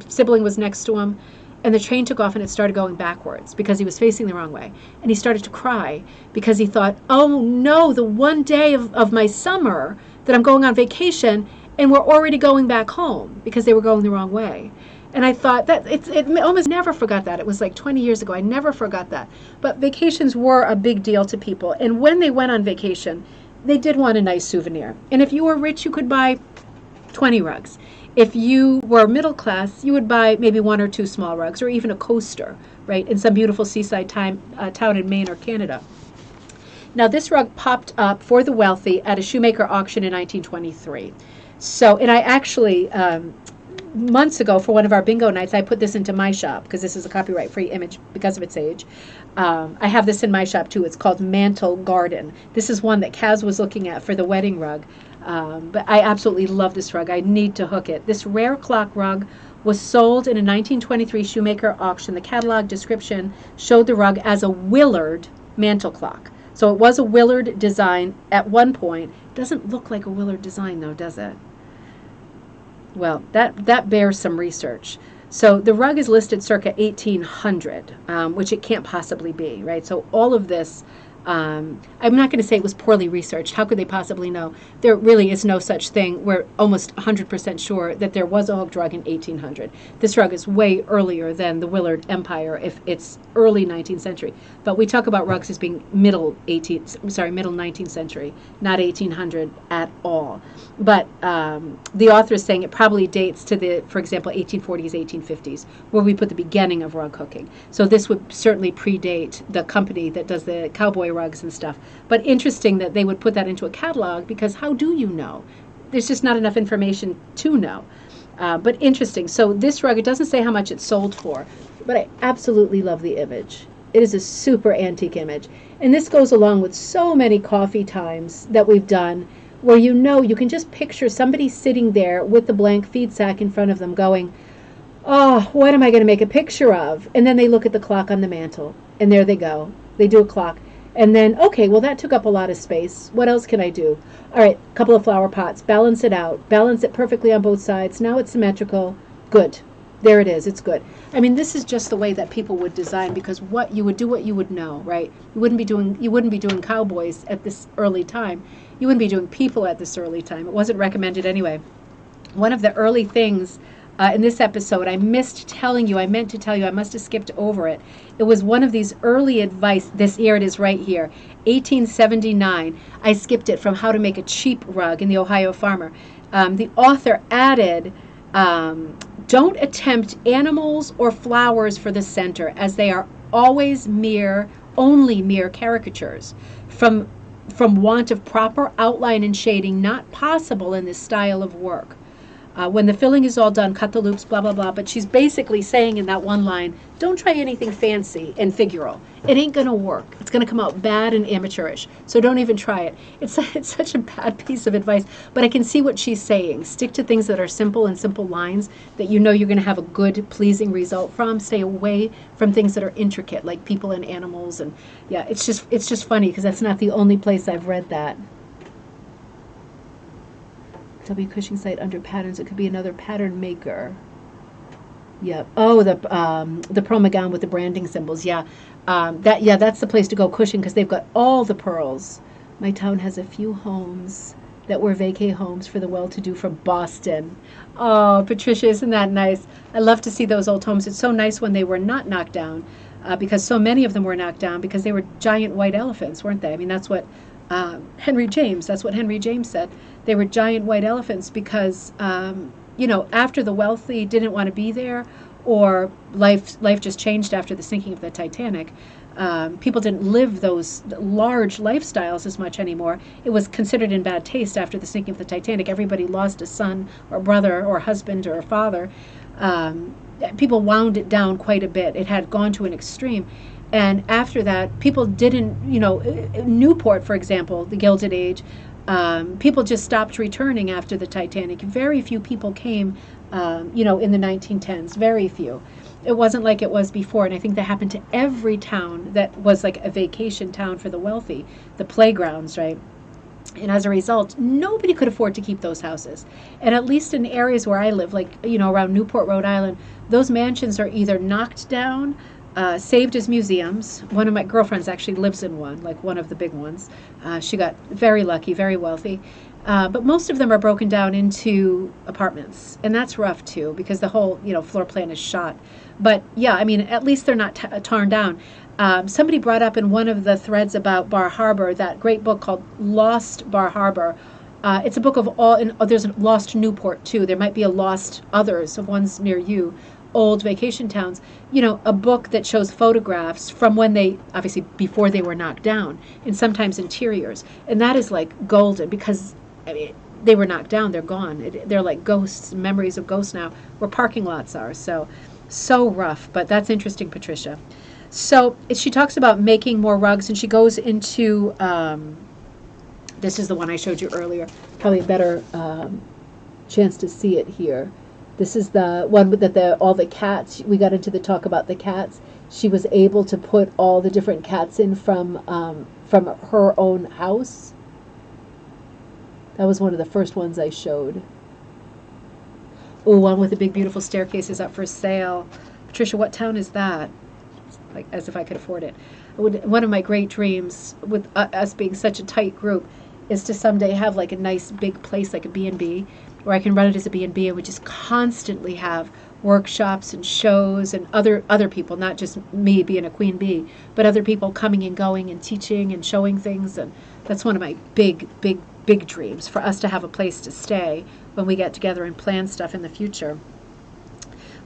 sibling was next to him, and the train took off and it started going backwards because he was facing the wrong way. And he started to cry because he thought, oh no, the one day of my summer that I'm going on vacation, and we're already going back home because they were going the wrong way. And I thought that it almost never forgot that. It was like 20 years ago. I never forgot that. But vacations were a big deal to people. And when they went on vacation, they did want a nice souvenir. And if you were rich, you could buy 20 rugs. If you were middle class, you would buy maybe 1 or 2 small rugs, or even a coaster, right, in some beautiful seaside town in Maine or Canada. Now, this rug popped up for the wealthy at a shoemaker auction in 1923. So, and I actually, months ago for one of our bingo nights, I put this into my shop because this is a copyright-free image because of its age. I have this in my shop too. It's called Mantle Garden. This is one that Kaz was looking at for the wedding rug. But I absolutely love this rug. I need to hook it. This rare clock rug was sold in a 1923 shoemaker auction. The catalog description showed the rug as a Willard mantle clock. So it was a Willard design at one point. It doesn't look like a Willard design though, does it? Well, that bears some research. So the rug is listed circa 1800, which it can't possibly be, right? So all of this, I'm not going to say it was poorly researched. How could they possibly know? There really is no such thing. We're almost 100% sure that there was a hooked rug in 1800. This rug is way earlier than the Willard Empire if it's early 19th century. But we talk about rugs as being middle 19th century, not 1800 at all. But the author is saying it probably dates to the, for example, 1840s, 1850s, where we put the beginning of rug hooking. So this would certainly predate the company that does the cowboy rugs and stuff. But interesting that they would put that into a catalog, because how do you know? There's just not enough information to know. But interesting. So this rug, it doesn't say how much it's sold for, but I absolutely love the image. It is a super antique image. And this goes along with so many coffee times that we've done where you can just picture somebody sitting there with the blank feed sack in front of them going, oh, what am I going to make a picture of? And then they look at the clock on the mantle, and there they go. They do a clock. And then, okay, well, that took up a lot of space. What else can I do? All right, a couple of flower pots. Balance it out. Balance it perfectly on both sides. Now it's symmetrical. Good. There it is. It's good. I mean, this is just the way that people would design, because what you would know, right? You wouldn't be doing cowboys at this early time. You wouldn't be doing people at this early time. It wasn't recommended anyway. One of the early things in this episode. I missed telling you. I meant to tell you. I must have skipped over it. It was one of these early advice. Here it is right here. 1879. I skipped it from How to Make a Cheap Rug in the Ohio Farmer. The author added, don't attempt animals or flowers for the center, as they are always only mere caricatures. From want of proper outline and shading, not possible in this style of work. When the filling is all done, cut the loops, blah, blah, blah. But she's basically saying in that one line, don't try anything fancy and figural. It ain't going to work. It's going to come out bad and amateurish. So don't even try it. It's such a bad piece of advice. But I can see what she's saying. Stick to things that are simple and simple lines that you know you're going to have a good, pleasing result from. Stay away from things that are intricate, like people and animals. And yeah, it's just funny because that's not the only place I've read that. W. Cushing site under patterns. It could be another pattern maker. Yep. Oh, the promo gown with the branding symbols. Yeah. That's the place to go, Cushing, because they've got all the pearls. My town has a few homes that were vacay homes for the well-to-do from Boston. Oh, Patricia, isn't that nice? I love to see those old homes. It's so nice when they were not knocked down, because so many of them were knocked down because they were giant white elephants, weren't they? I mean, that's what Henry James said. They were giant white elephants because, after the wealthy didn't want to be there, or life just changed after the sinking of the Titanic. People didn't live those large lifestyles as much anymore. It was considered in bad taste after the sinking of the Titanic. Everybody lost a son or brother or husband or a father. People wound it down quite a bit. It had gone to an extreme. And after that, people didn't, Newport, for example, the Gilded Age, people just stopped returning after the Titanic. Very few people came, in the 1910s, very few. It wasn't like it was before, and I think that happened to every town that was like a vacation town for the wealthy, the playgrounds, right? And as a result, nobody could afford to keep those houses. And at least in areas where I live, like, around Newport, Rhode Island, those mansions are either knocked down, saved as museums. One of my girlfriends actually lives in one, like one of the big ones. She got very lucky, very wealthy. But most of them are broken down into apartments. And that's rough, too, because the whole, floor plan is shot. But, yeah, I mean, at least they're not torn down. Somebody brought up in one of the threads about Bar Harbor that great book called Lost Bar Harbor. It's a book of all, and there's a Lost Newport, too. There might be a Lost Others of ones near you. Old vacation towns, a book that shows photographs from when they, obviously before they were knocked down, and sometimes interiors. And that is like golden because, they were knocked down, they're gone. They're like ghosts, memories of ghosts now, where parking lots are. So rough, but that's interesting, Patricia. So she talks about making more rugs, and she goes into, this is the one I showed you earlier, probably a better chance to see it here. This is the one that all the cats, we got into the talk about the cats. She was able to put all the different cats in from her own house. That was one of the first ones I showed. Oh, one with the big, beautiful staircases up for sale. Patricia, what town is that? Like, as if I could afford it. One of my great dreams, with us being such a tight group, is to someday have like a nice big place, like a B&B, where I can run it as a B&B and we just constantly have workshops and shows and other people, not just me being a queen bee, but other people coming and going and teaching and showing things. And that's one of my big dreams, for us to have a place to stay when we get together and plan stuff in the future.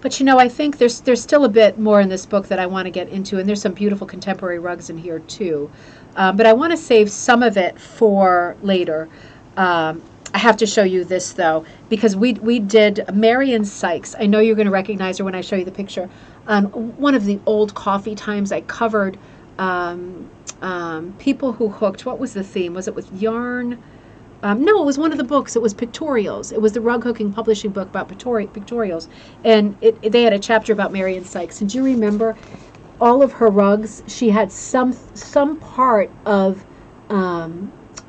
But I think there's still a bit more in this book that I want to get into, and there's some beautiful contemporary rugs in here too. But I want to save some of it for later. I have to show you this, though, because we did Marion Sykes. I know you're going to recognize her when I show you the picture. One of the old coffee times, I covered people who hooked. What was the theme? Was it with yarn? No, it was one of the books. It was pictorials. It was the rug hooking publishing book about pictorials. And they had a chapter about Marion Sykes. And do you remember all of her rugs? She had some part of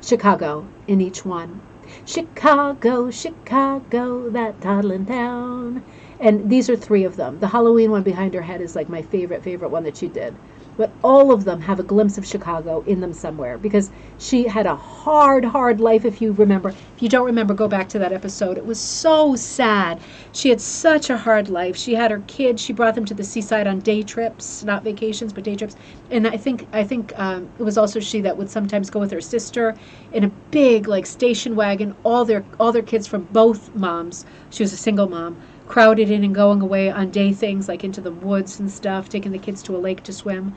Chicago in each one. Chicago, Chicago, that toddling town. And these are three of them. The Halloween one behind her head is like my favorite one that she did, but all of them have a glimpse of Chicago in them somewhere, because she had a hard life. If you remember, if you don't remember, go back to that episode. It was so sad. She had such a hard life. She had her kids. She brought them to the seaside on day trips, not vacations, but day trips. And I think it was also she that would sometimes go with her sister in a big like station wagon. All their kids from both moms. She was a single mom, crowded in and going away on day things like into the woods and stuff, taking the kids to a lake to swim.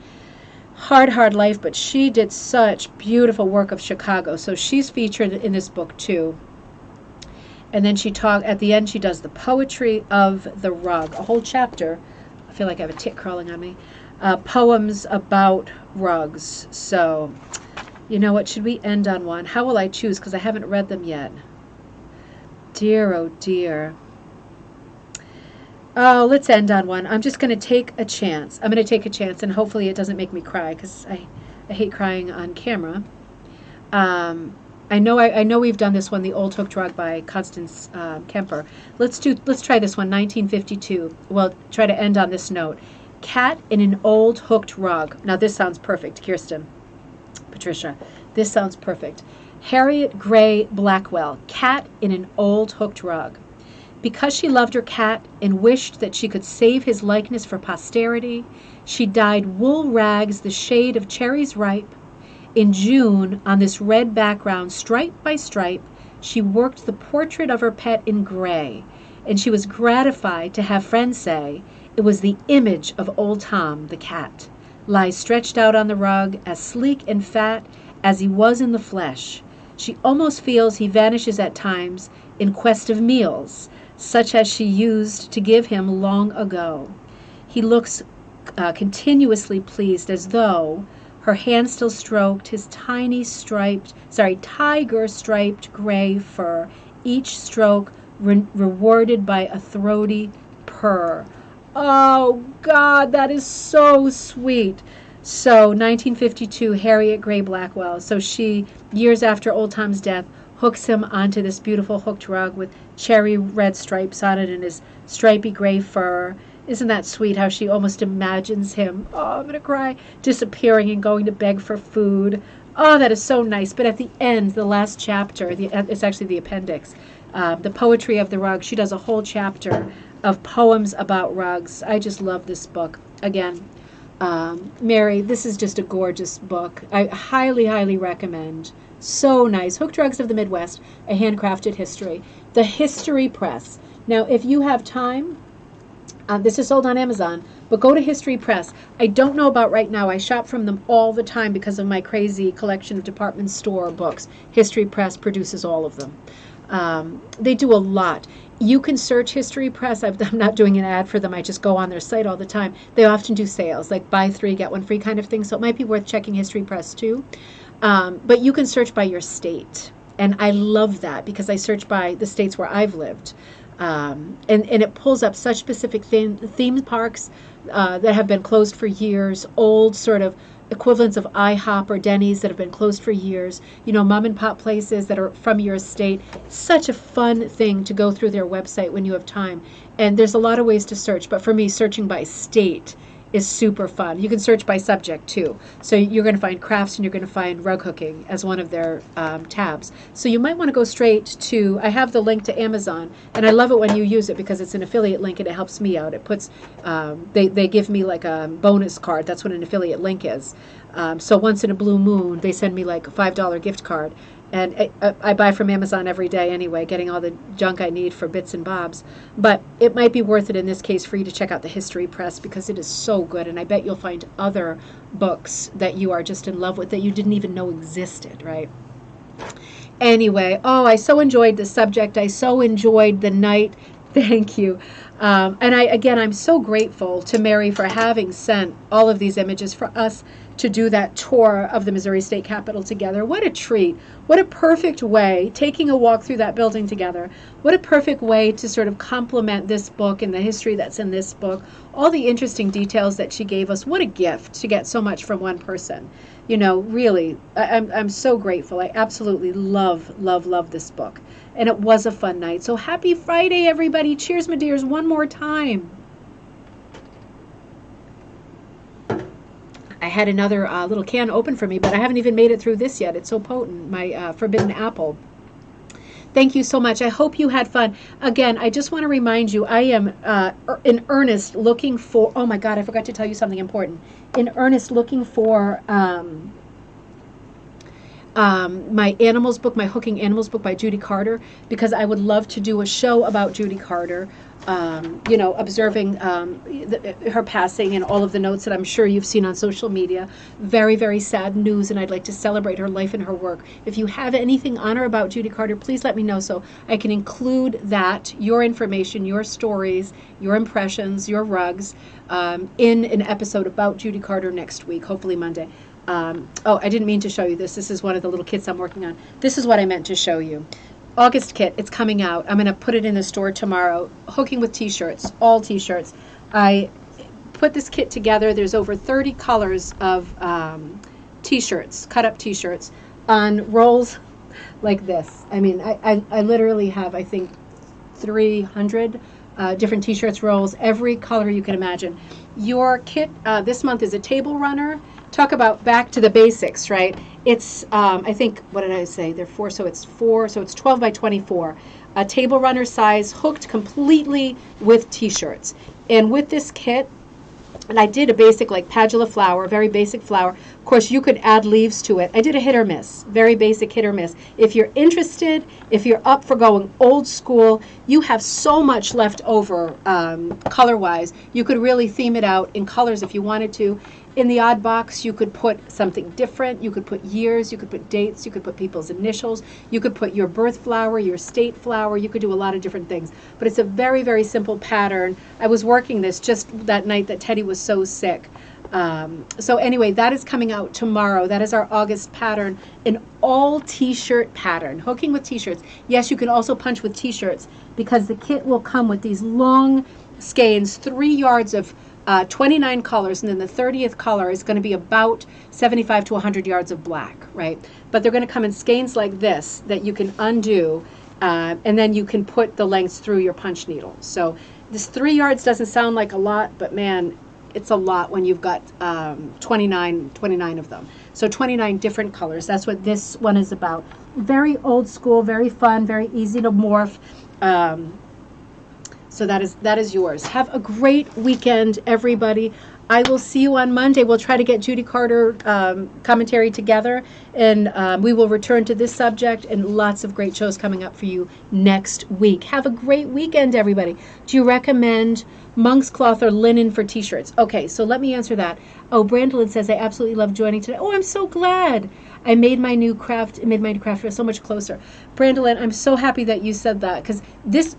Hard life, but she did such beautiful work of Chicago. So she's featured in this book too. And then at the end, she does the poetry of the rug, a whole chapter. I feel like I have a tick crawling on me. Poems about rugs. So, you know what, should we end on one? How will I choose? Because I haven't read them yet. Dear, oh dear. Oh, let's end on one. I'm just going to take a chance. I'm going to take a chance, and hopefully it doesn't make me cry, because I hate crying on camera. I know we've done this one, The Old Hooked Rug by Constance Kemper. Let's try this one, 1952. We'll try to end on this note. Cat in an Old Hooked Rug. Now this sounds perfect, Kirsten, Patricia. This sounds perfect. Harriet Gray Blackwell, Cat in an Old Hooked Rug. Because she loved her cat and wished that she could save his likeness for posterity, she dyed wool rags the shade of cherries ripe. In June, on this red background, stripe by stripe, she worked the portrait of her pet in gray, and she was gratified to have friends say it was the image of old Tom, the cat, lies stretched out on the rug, as sleek and fat as he was in the flesh. She almost feels he vanishes at times in quest of meals, such as she used to give him long ago. He looks continuously pleased, as though her hand still stroked his tiger-striped gray fur, each stroke rewarded by a throaty purr. Oh, God, that is so sweet. So, 1952, Harriet Gray Blackwell. So she, years after old Tom's death, hooks him onto this beautiful hooked rug with cherry red stripes on it and his stripy gray fur. Isn't that sweet how she almost imagines him, oh, I'm going to cry, disappearing and going to beg for food. Oh, that is so nice. But at the end, the last chapter, it's actually the appendix, the poetry of the rug, she does a whole chapter of poems about rugs. I just love this book. Again, Mary, this is just a gorgeous book. I highly recommend. So nice. Hooked Rugs of the Midwest, a handcrafted history. The History Press. Now, if you have time, this is sold on Amazon, but go to History Press. I don't know about right now. I shop from them all the time because of my crazy collection of department store books. History Press produces all of them. They do a lot. You can search History Press. I'm not doing an ad for them. I just go on their site all the time. They often do sales, like buy 3, get 1 free kind of thing. So it might be worth checking History Press too. But you can search by your state. And I love that because I search by the states where I've lived. And it pulls up such specific theme parks that have been closed for years, old sort of equivalents of IHOP or Denny's that have been closed for years, mom and pop places that are from your state. Such a fun thing to go through their website when you have time. And there's a lot of ways to search, but for me, searching by state is super fun. You can search by subject too. So you're going to find crafts and you're going to find rug hooking as one of their tabs. So you might want to go straight to, I have the link to Amazon, and I love it when you use it because it's an affiliate link and it helps me out. It puts, they give me like a bonus card. That's what an affiliate link is. So once in a blue moon, they send me like a $5 gift card. And I buy from Amazon every day anyway, getting all the junk I need for bits and bobs. But it might be worth it in this case for you to check out the History Press because it is so good. And I bet you'll find other books that you are just in love with that you didn't even know existed, right? Anyway, I so enjoyed the subject. I so enjoyed the night. Thank you. And I'm so grateful to Mary for having sent all of these images for us to do that tour of the Missouri State Capitol together. What a treat. What a perfect way, taking a walk through that building together, what a perfect way to sort of complement this book and the history that's in this book, all the interesting details that she gave us. What a gift to get so much from one person. Really, I'm so grateful. I absolutely love this book. And it was a fun night. So happy Friday, everybody. Cheers, my dears, one more time. I had another little can open for me, but I haven't even made it through this yet. It's so potent, my forbidden apple. Thank you so much. I hope you had fun. Again, I just want to remind you, I am in earnest looking for, oh my God, I forgot to tell you something important. In earnest looking for my animals book, my Hooking Animals book by Judy Carter, because I would love to do a show about Judy Carter, you know, observing her passing and all of the notes that I'm sure you've seen on social media. Very, very sad news, and I'd like to celebrate her life and her work. If you have anything on or about Judy Carter, please let me know so I can include that, your information, your stories, your impressions, your rugs, in an episode about Judy Carter next week, hopefully Monday. Oh, I didn't mean to show you this. This is one of the little kits I'm working on. This is what I meant to show you. August kit, it's coming out. I'm going to put it in the store tomorrow. Hooking with t-shirts, all t-shirts. I put this kit together. There's over 30 colors of t-shirts, cut up t-shirts on rolls like this. I mean, I literally have, I think, 300 different t-shirts rolls, every color you can imagine. Your kit this month is a table runner. Talk about back to the basics, right? It's, I think, what did I say? They're 4, so it's 12 by 24. A table runner size, hooked completely with t-shirts. And with this kit, and I did a basic like Padula flower, very basic flower. Of course, you could add leaves to it. I did a hit or miss, very basic hit or miss. If you're interested, if you're up for going old school, you have so much left over color-wise. You could really theme it out in colors if you wanted to. In the odd box, you could put something different. You could put years, you could put dates, you could put people's initials, you could put your birth flower, your state flower, you could do a lot of different things. But it's a very, very simple pattern. I was working this just that night that Teddy was so sick. So anyway, that is coming out tomorrow. That is our August pattern, an all t-shirt pattern, hooking with t-shirts. Yes, you can also punch with t-shirts because the kit will come with these long skeins, 3 yards of 29 colors, and then the 30th color is going to be about 75 to 100 yards of black, right? But they're going to come in skeins like this that you can undo, and then you can put the lengths through your punch needle. So this 3 yards doesn't sound like a lot, but man, it's a lot when you've got 29 of them. So 29 different colors. That's what this one is about. Very old school, very fun, very easy to morph. So that is yours. Have a great weekend, everybody. I will see you on Monday. We'll try to get Judy Carter commentary together, and we will return to this subject and lots of great shows coming up for you next week. Have a great weekend, everybody. Do you recommend monk's cloth or linen for t-shirts? Okay, so let me answer that. Oh, Brandolyn says, I absolutely love joining today. Oh, I'm so glad. I made my new craft. It made my new craft feel so much closer. Brandolyn, I'm so happy that you said that, because this,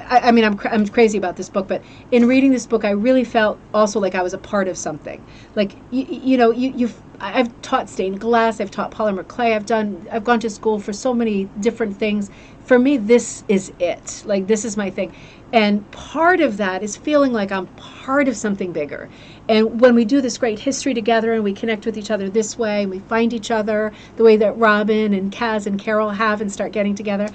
I mean, I'm crazy about this book, but in reading this book, I really felt also like I was a part of something. Like, you know, I've taught stained glass, I've taught polymer clay, I've gone to school for so many different things. For me, this is it. Like, this is my thing. And part of that is feeling like I'm part of something bigger. And when we do this great history together and we connect with each other this way, and we find each other the way that Robin and Kaz and Carroll have and start getting together,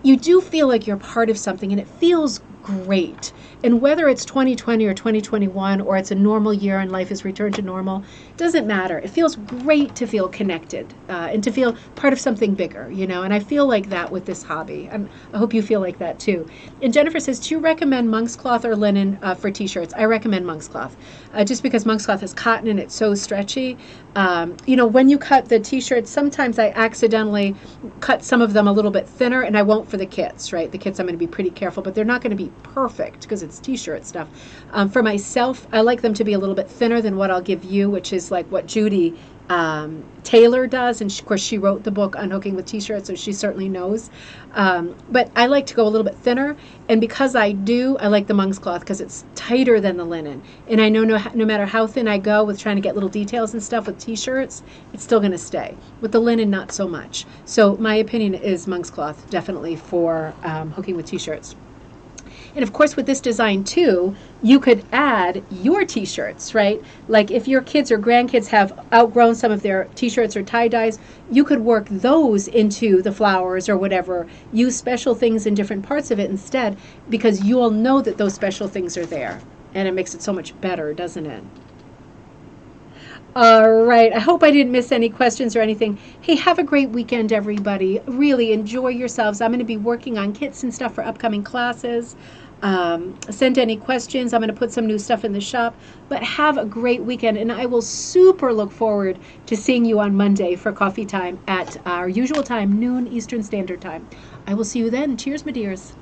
you do feel like you're part of something, and it feels great. And whether it's 2020 or 2021, or it's a normal year and life has returned to normal, doesn't matter. It feels great to feel connected and to feel part of something bigger, you know, and I feel like that with this hobby. And I hope you feel like that too. And Jennifer says, do you recommend monk's cloth or linen for t-shirts? I recommend monk's cloth, just because monk's cloth is cotton and it's so stretchy. You know, when you cut the t-shirts, sometimes I accidentally cut some of them a little bit thinner, and I won't for the kits, right? The kits I'm going to be pretty careful, but they're not going to be perfect because it's t-shirt stuff. For myself, I like them to be a little bit thinner than what I'll give you, which is like what Judy Taylor does, and of course she wrote the book on hooking with t-shirts, so she certainly knows. But I like to go a little bit thinner, and because I like the monk's cloth because it's tighter than the linen, and I know no matter how thin I go with trying to get little details and stuff with t-shirts, it's still going to stay. With the linen, not so much. So my opinion is monk's cloth definitely for hooking with t-shirts. And of course, with this design too, you could add your t-shirts, right? Like if your kids or grandkids have outgrown some of their t-shirts or tie-dyes, you could work those into the flowers or whatever. Use special things in different parts of it instead, because you'll know that those special things are there. And it makes it so much better, doesn't it? All right. I hope I didn't miss any questions or anything. Hey, have a great weekend, everybody. Really enjoy yourselves. I'm going to be working on kits and stuff for upcoming classes. Send any questions. I'm going to put some new stuff in the shop. But have a great weekend, and I will super look forward to seeing you on Monday for coffee time at our usual time, noon Eastern Standard Time. I will see you then. Cheers, my dears.